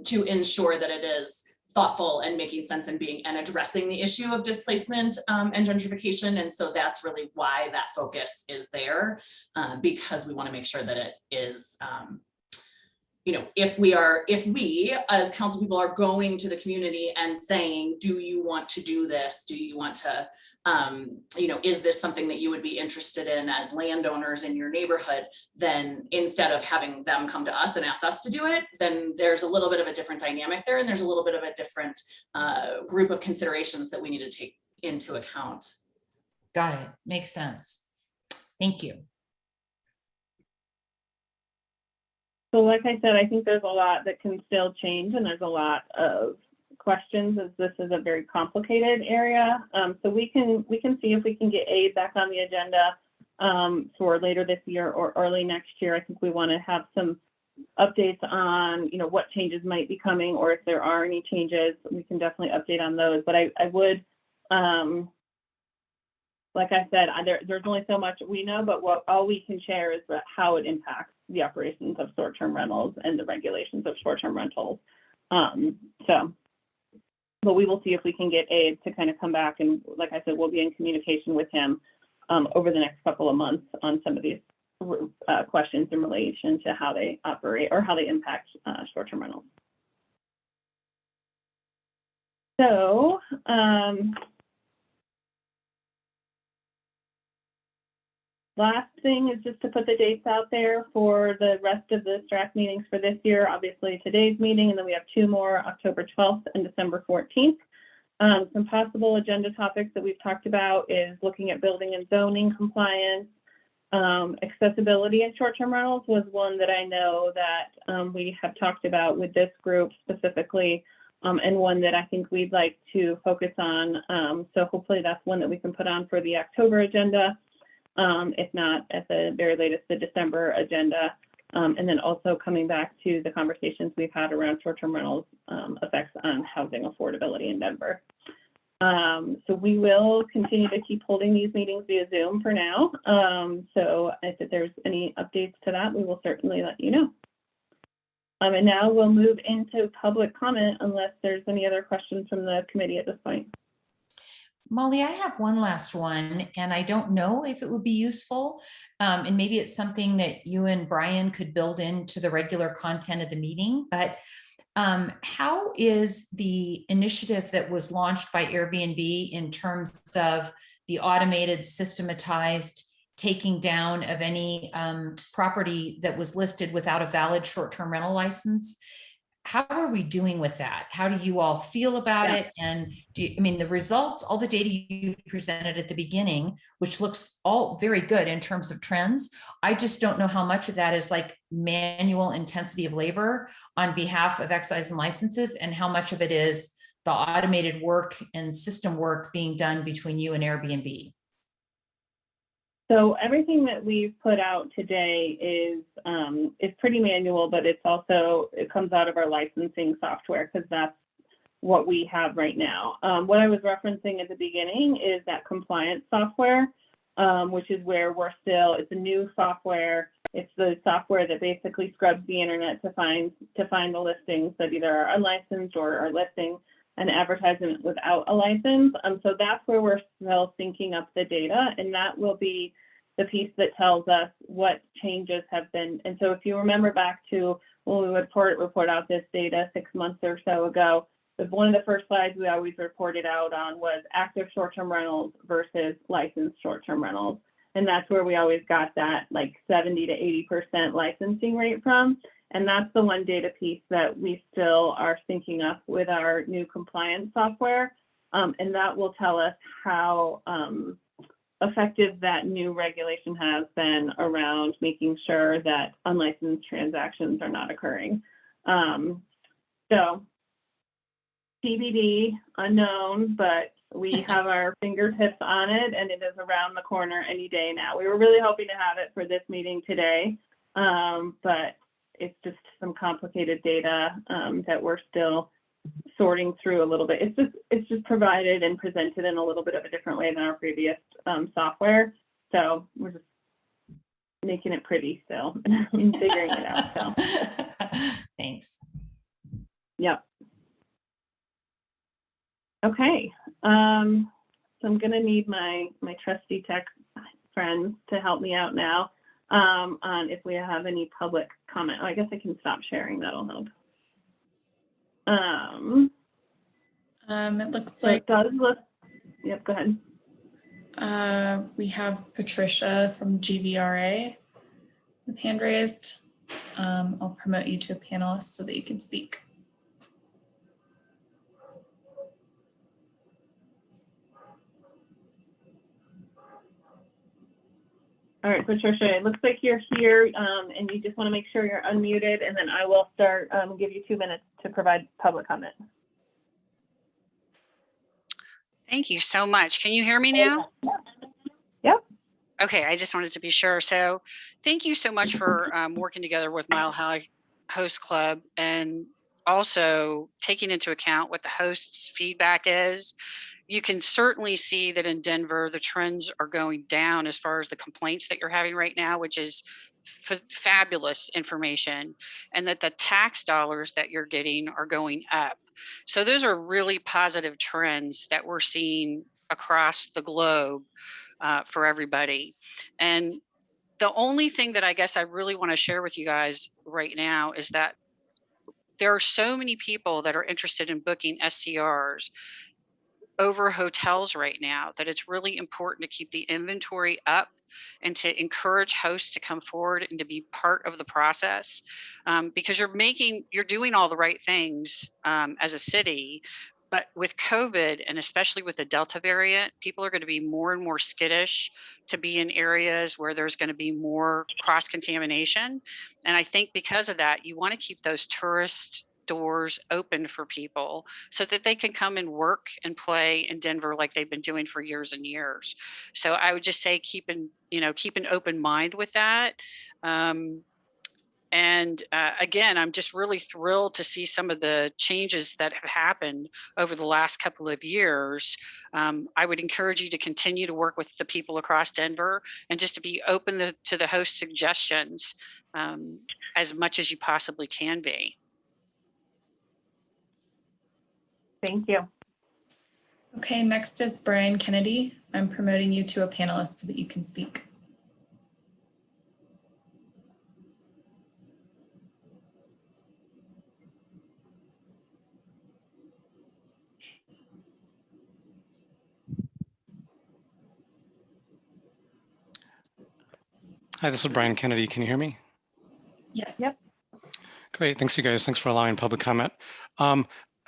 to ensure that it is thoughtful and making sense and addressing the issue of displacement and gentrification. And so that's really why that focus is there, because we want to make sure that it is if we as council people are going to the community and saying, do you want to do this? Do you want to, is this something that you would be interested in as landowners in your neighborhood? Then instead of having them come to us and ask us to do it, then there's a little bit of a different dynamic there. And there's a little bit of a different group of considerations that we need to take into account. Got it. Makes sense. Thank you. So like I said, I think there's a lot that can still change and there's a lot of questions as this is a very complicated area. So we can see if we can get aid back on the agenda for later this year or early next year. I think we want to have some updates on, what changes might be coming or if there are any changes, we can definitely update on those. But I would, like I said, there's only so much we know, but all we can share is how it impacts the operations of short-term rentals and the regulations of short-term rentals. But we will see if we can get aid to kind of come back. And like I said, we'll be in communication with him over the next couple of months on some of these questions in relation to how they operate or how they impact short-term rentals. So, last thing is just to put the dates out there for the rest of the STRAC meetings for this year. Obviously today's meeting, and then we have 2 more, October 12th and December 14th. Some possible agenda topics that we've talked about is looking at building and zoning compliance. Accessibility in short-term rentals was one that I know that we have talked about with this group specifically, and one that I think we'd like to focus on. So hopefully that's one that we can put on for the October agenda, if not at the very latest, the December agenda. And then also coming back to the conversations we've had around short-term rentals effects on housing affordability in Denver. So we will continue to keep holding these meetings via Zoom for now. So if there's any updates to that, we will certainly let you know. And now we'll move into public comment unless there's any other questions from the committee at this point. Molly, I have one last one, and I don't know if it would be useful. And maybe it's something that you and Brian could build into the regular content of the meeting, but how is the initiative that was launched by Airbnb in terms of the automated, systematized taking down of any property that was listed without a valid short-term rental license? How are we doing with that? How do you all feel about it? And I mean, the results, all the data you presented at the beginning, which looks all very good in terms of trends. I just don't know how much of that is like manual intensity of labor on behalf of excise and licenses, and how much of it is the automated work and system work being done between you and Airbnb. So everything that we've put out today is pretty manual, but it comes out of our licensing software because that's what we have right now. What I was referencing at the beginning is that compliance software, which is where it's a new software. It's the software that basically scrubs the internet to find the listings that either are unlicensed or are listing an advertisement without a license. So that's where we're still syncing up the data, and that will be the piece that tells us what changes have been. And so if you remember back to when we would report out this data 6 months or so ago, one of the first slides we always reported out on was active short-term rentals versus licensed short-term rentals. And that's where we always got that like 70 to 80% licensing rate from. And that's the one data piece that we still are syncing up with our new compliance software. And that will tell us how effective that new regulation has been around making sure that unlicensed transactions are not occurring. So TBD, unknown, but we have our fingertips on it, and it is around the corner any day now. We were really hoping to have it for this meeting today, but it's just some complicated data that we're still sorting through a little bit. It's just provided and presented in a little bit of a different way than our previous software. So we're just making it pretty still and figuring it out. So thanks. Yep. Okay. So I'm gonna need my trusty tech friends to help me out now on if we have any public comment. Oh, I guess I can stop sharing. That'll help. It looks so like it does look. Yep. Go ahead. we have Patricia from GVRA with hand raised. I'll promote you to a panelist so that you can speak. All right, Patricia, it looks like you're here and you just want to make sure you're unmuted, and then I will start, give you 2 minutes to provide public comment. Thank you so much. Can you hear me now? Yep. Okay, I just wanted to be sure. So thank you so much for working together with Mile High Host Club, and also taking into account what the host's feedback is. You can certainly see that in Denver, the trends are going down as far as the complaints that you're having right now, which is fabulous information, and that the tax dollars that you're getting are going up. So those are really positive trends that we're seeing across the globe for everybody. And the only thing that I guess I really want to share with you guys right now is that there are so many people that are interested in booking STRs over hotels right now that it's really important to keep the inventory up and to encourage hosts to come forward and to be part of the process, because you're doing all the right things as a city, But with COVID, and especially with the Delta variant, people are going to be more and more skittish to be in areas where there's going to be more cross contamination. And I think because of that, you want to keep those tourist doors open for people so that they can come and work and play in Denver like they've been doing for years and years. So I would just say keep an open mind with that. Again, I'm just really thrilled to see some of the changes that have happened over the last couple of years. I would encourage you to continue to work with the people across Denver and just to be open to the host suggestions as much as you possibly can be. Thank you. Okay, next is Brian Kennedy. I'm promoting you to a panelist so that you can speak. Hi, this is Brian Kennedy. Can you hear me? Yes. Yep. Great. Thanks, you guys. Thanks for allowing public comment.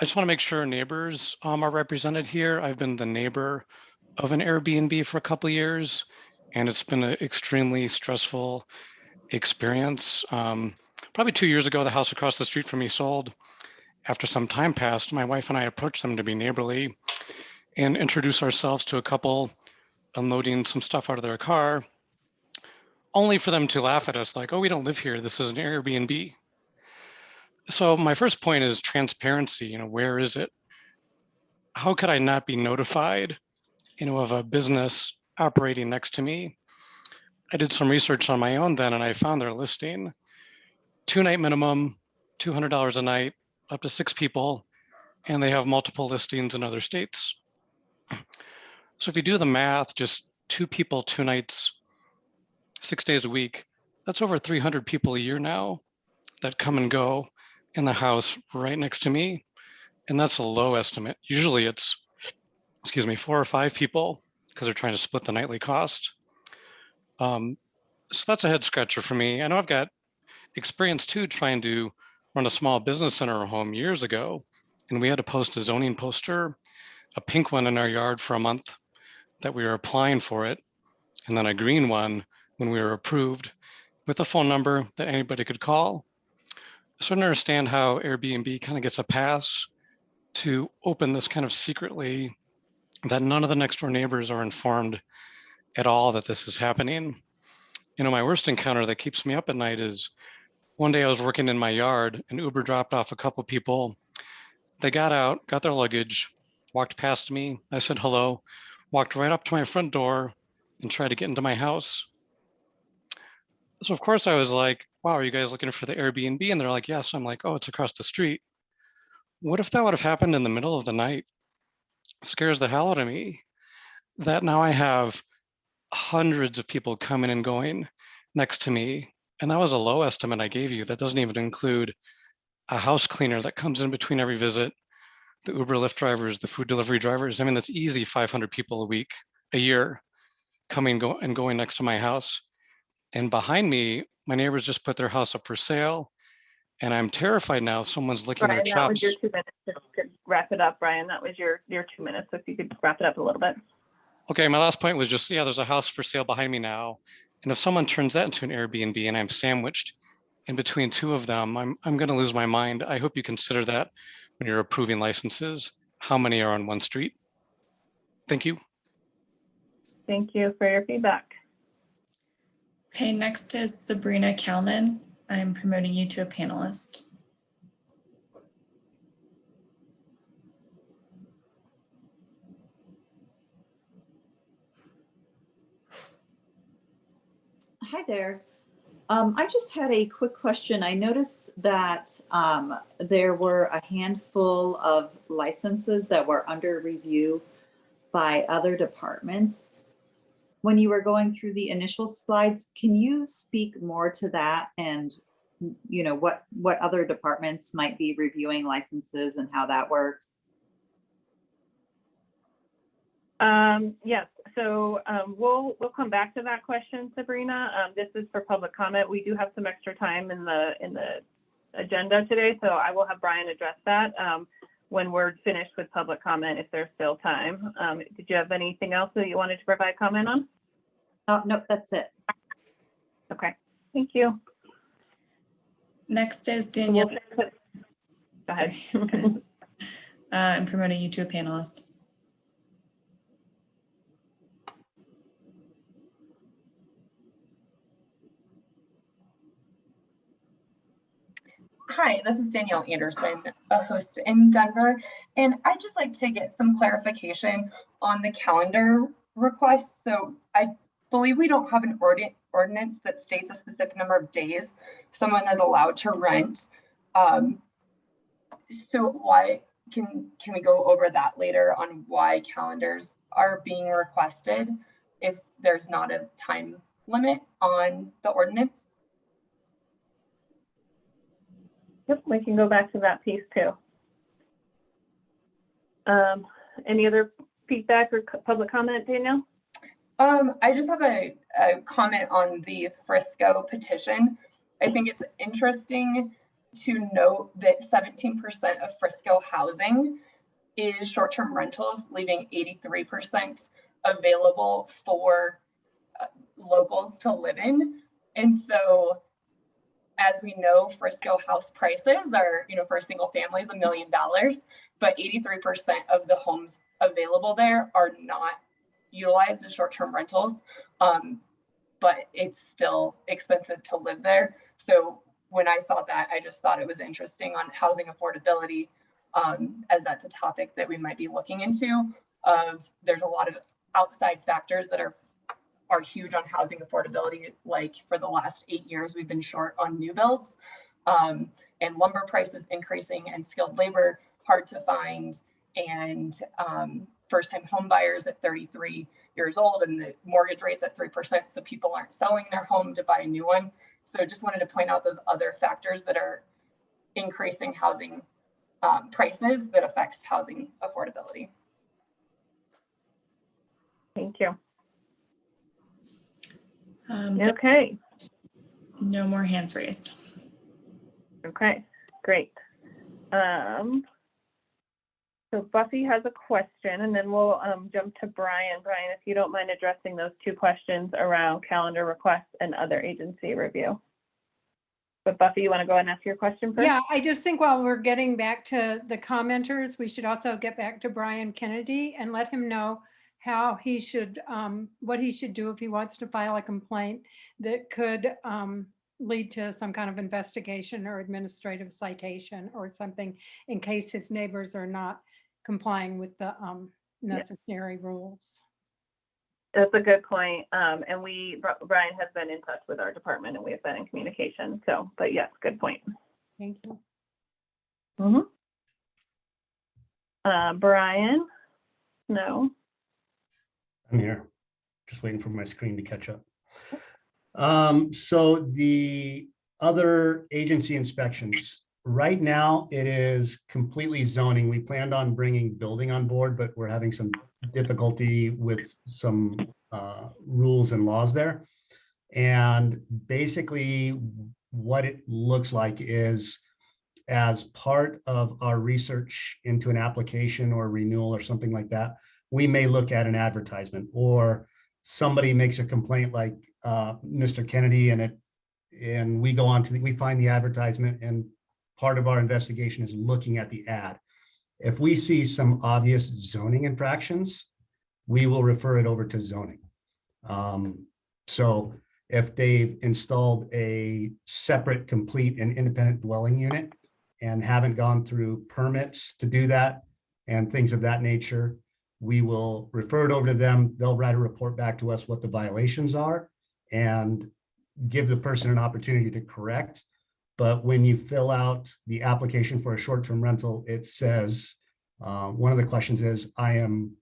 I just want to make sure neighbors are represented here. I've been the neighbor of an Airbnb for a couple of years, and it's been an extremely stressful experience. Probably 2 years ago, the house across the street from me sold. After some time passed, my wife and I approached them to be neighborly and introduce ourselves to a couple unloading some stuff out of their car, only for them to laugh at us like, oh, we don't live here. This is an Airbnb. So my first point is transparency. Where is it? How could I not be notified, of a business operating next to me? I did some research on my own then, and I found their listing. 2-night minimum, $200 a night, up to 6 people, and they have multiple listings in other states. So if you do the math, just 2 people, 2 nights, 6 days a week, that's over 300 people a year now that come and go in the house right next to me. And that's a low estimate. Usually it's, 4 or 5 people because they're trying to split the nightly cost. So that's a head scratcher for me. I know I've got experience too trying to run a small business in our home years ago. And we had to post a zoning poster, a pink one in our yard for a month that we were applying for it. And then a green one when we were approved with a phone number that anybody could call. So I don't understand how Airbnb kind of gets a pass to open this kind of secretly, that none of the next door neighbors are informed at all that this is happening. My worst encounter that keeps me up at night is one day I was working in my yard and Uber dropped off a couple people. They got out, got their luggage, walked past me. I said hello, walked right up to my front door and tried to get into my house. So of course I was like, wow, are you guys looking for the Airbnb? And they're like, yes. I'm like, oh, it's across the street. What if that would have happened in the middle of the night? It scares the hell out of me that now I have hundreds of people coming and going next to me. And that was a low estimate I gave you. That doesn't even include a house cleaner that comes in between every visit, the Uber, Lyft drivers, the food delivery drivers. I mean, that's easy 500 people a year coming and going next to my house. And behind me, my neighbors just put their house up for sale. And I'm terrified now someone's licking Brian, their that was chops. your 2 minutes. If you could wrap it up, Brian. That was your 2 minutes. So if you could wrap it up a little bit. Okay, my last point was just, there's a house for sale behind me now. And if someone turns that into an Airbnb and I'm sandwiched in between 2 of them, I'm going to lose my mind. I hope you consider that when you're approving licenses, how many are on one street. Thank you. Thank you for your feedback. Okay, next is Sabrina Kalman. I'm promoting you to a panelist. Hi there. I just had a quick question. I noticed that there were a handful of licenses that were under review by other departments. When you were going through the initial slides, can you speak more to that and what other departments might be reviewing licenses and how that works? Yes, so we'll come back to that question, Sabrina. This is for public comment. We do have some extra time in the agenda today, so I will have Brian address that. when we're finished with public comment, if there's still time. Did you have anything else that you wanted to provide comment on? No, that's it. Okay, thank you. Next is So Danielle. Go ahead. Sorry. I'm promoting you to a panelist. Hi, this is Danielle Anderson, a host in Denver, and I'd just like to get some clarification on the calendar request. So I believe we don't have an ordinance that states a specific number of days someone is allowed to rent. So why can we go over that later on why calendars are being requested if there's not a time limit on the ordinance? Yep, we can go back to that piece too. Any other feedback or public comment, Danielle? I just have a comment on the Frisco petition. I think it's interesting to note that 17% of Frisco housing is short-term rentals, leaving 83% available for locals to live in. And so, as we know, Frisco house prices are, for a single family is $1 million, but 83% of the homes available there are not utilized as short-term rentals, but it's still expensive to live there. So when I saw that, I just thought it was interesting on housing affordability, as that's a topic that we might be looking into. There's a lot of outside factors that are huge on housing affordability. Like for the last 8 years, we've been short on new builds, and lumber prices increasing and skilled labor hard to find, and first-time home buyers at 33 years old and the mortgage rates at 3%. So people aren't selling their home to buy a new one. So just wanted to point out those other factors that are increasing housing prices that affects housing affordability. Thank you. Okay. No more hands raised. Okay, great. So Buffy has a question, and then we'll jump to Brian. Brian, if you don't mind addressing those two questions around calendar requests and other agency review. But Buffy, you want to go ahead and ask your question first? Yeah, I just think while we're getting back to the commenters, we should also get back to Brian Kennedy and let him know how he should, what he should do if he wants to file a complaint that could lead to some kind of investigation or administrative citation or something in case his neighbors are not complying with the necessary rules. That's a good point. And Brian has been in touch with our department and we have been in communication. So, but yes, good point. Thank you. Brian? No. I'm here, just waiting for my screen to catch up. So the other agency inspections, right now it is completely zoning. We planned on bringing building on board, but we're having some difficulty with some rules and laws there. And basically what it looks like is, as part of our research into an application or renewal or something like that, we may look at an advertisement, or somebody makes a complaint like Mr. Kennedy, and we go on to we find the advertisement, and part of our investigation is looking at the ad. If we see some obvious zoning infractions, we will refer it over to zoning. So if they've installed a separate, complete, and independent dwelling unit and haven't gone through permits to do that and things of that nature, we will refer it over to them. They'll write a report back to us what the violations are and give the person an opportunity to correct. But when you fill out the application for a short-term rental, it says, one of the questions is, I am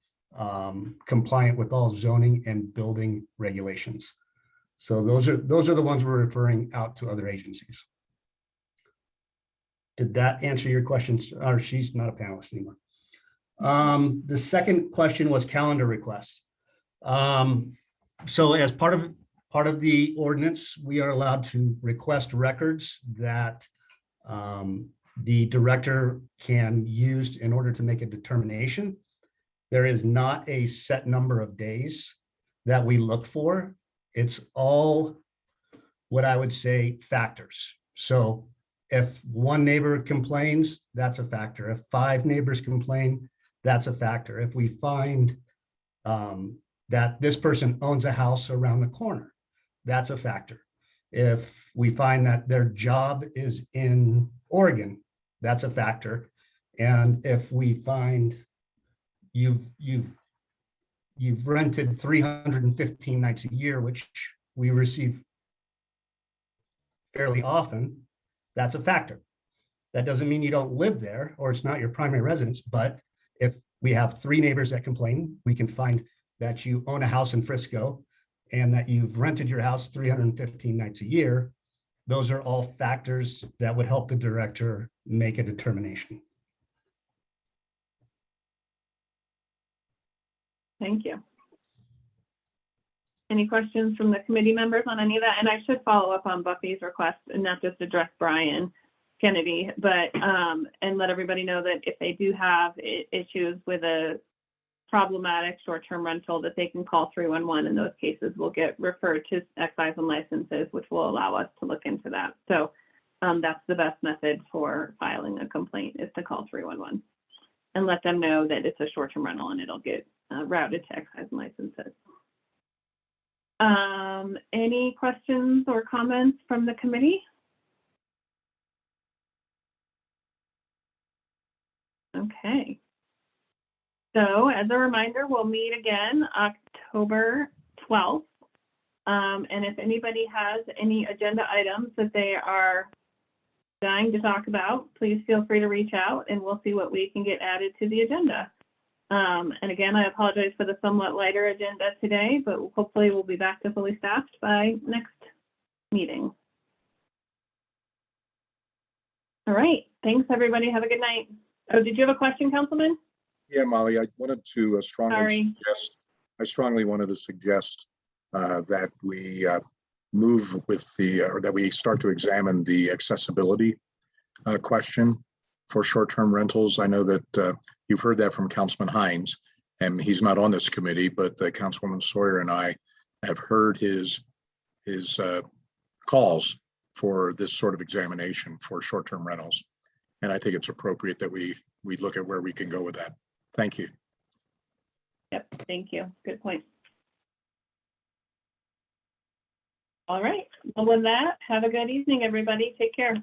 compliant with all zoning and building regulations. So those are the ones we're referring out to other agencies. Did that answer your questions? Or she's not a panelist anymore. The second question was calendar requests. So as part of the ordinance, we are allowed to request records that the director can use in order to make a determination. There is not a set number of days that we look for. It's all what I would say factors. So if one neighbor complains, that's a factor. If 5 neighbors complain, that's a factor. If we find that this person owns a house around the corner, that's a factor. If we find that their job is in Oregon, that's a factor. And if we find you've rented 315 nights a year, which we receive fairly often, that's a factor. That doesn't mean you don't live there or it's not your primary residence, but if we have 3 neighbors that complain, we can find that you own a house in Frisco and that you've rented your house 315 nights a year. Those are all factors that would help the director make a determination. Thank you. Any questions from the committee members on any of that? And I should follow up on Buffy's request and not just address Brian Kennedy, but and let everybody know that if they do have issues with a problematic short-term rental, that they can call 311. In those cases, will get referred to excise and licenses, which will allow us to look into that. So that's the best method for filing a complaint, is to call 311 and let them know that it's a short-term rental and it'll get routed to excise and licenses. Any questions or comments from the committee? Okay. So as a reminder, we'll meet again October 12th. And if anybody has any agenda items that they are dying to talk about, please feel free to reach out and we'll see what we can get added to the agenda. And again, I apologize for the somewhat lighter agenda today, but hopefully we'll be back to fully staffed by next meeting. All right. Thanks, everybody. Have a good night. Oh, did you have a question, Councilman? Yeah, Molly, I wanted to strongly suggest that we move with or that we start to examine the accessibility question for short-term rentals. I know that you've heard that from Councilman Hines, and he's not on this committee, but Councilwoman Sawyer and I have heard his calls for this sort of examination for short-term rentals. And I think it's appropriate that we look at where we can go with that. Thank you. Yep, thank you. Good point. All right. Well, with that, have a good evening, everybody. Take care.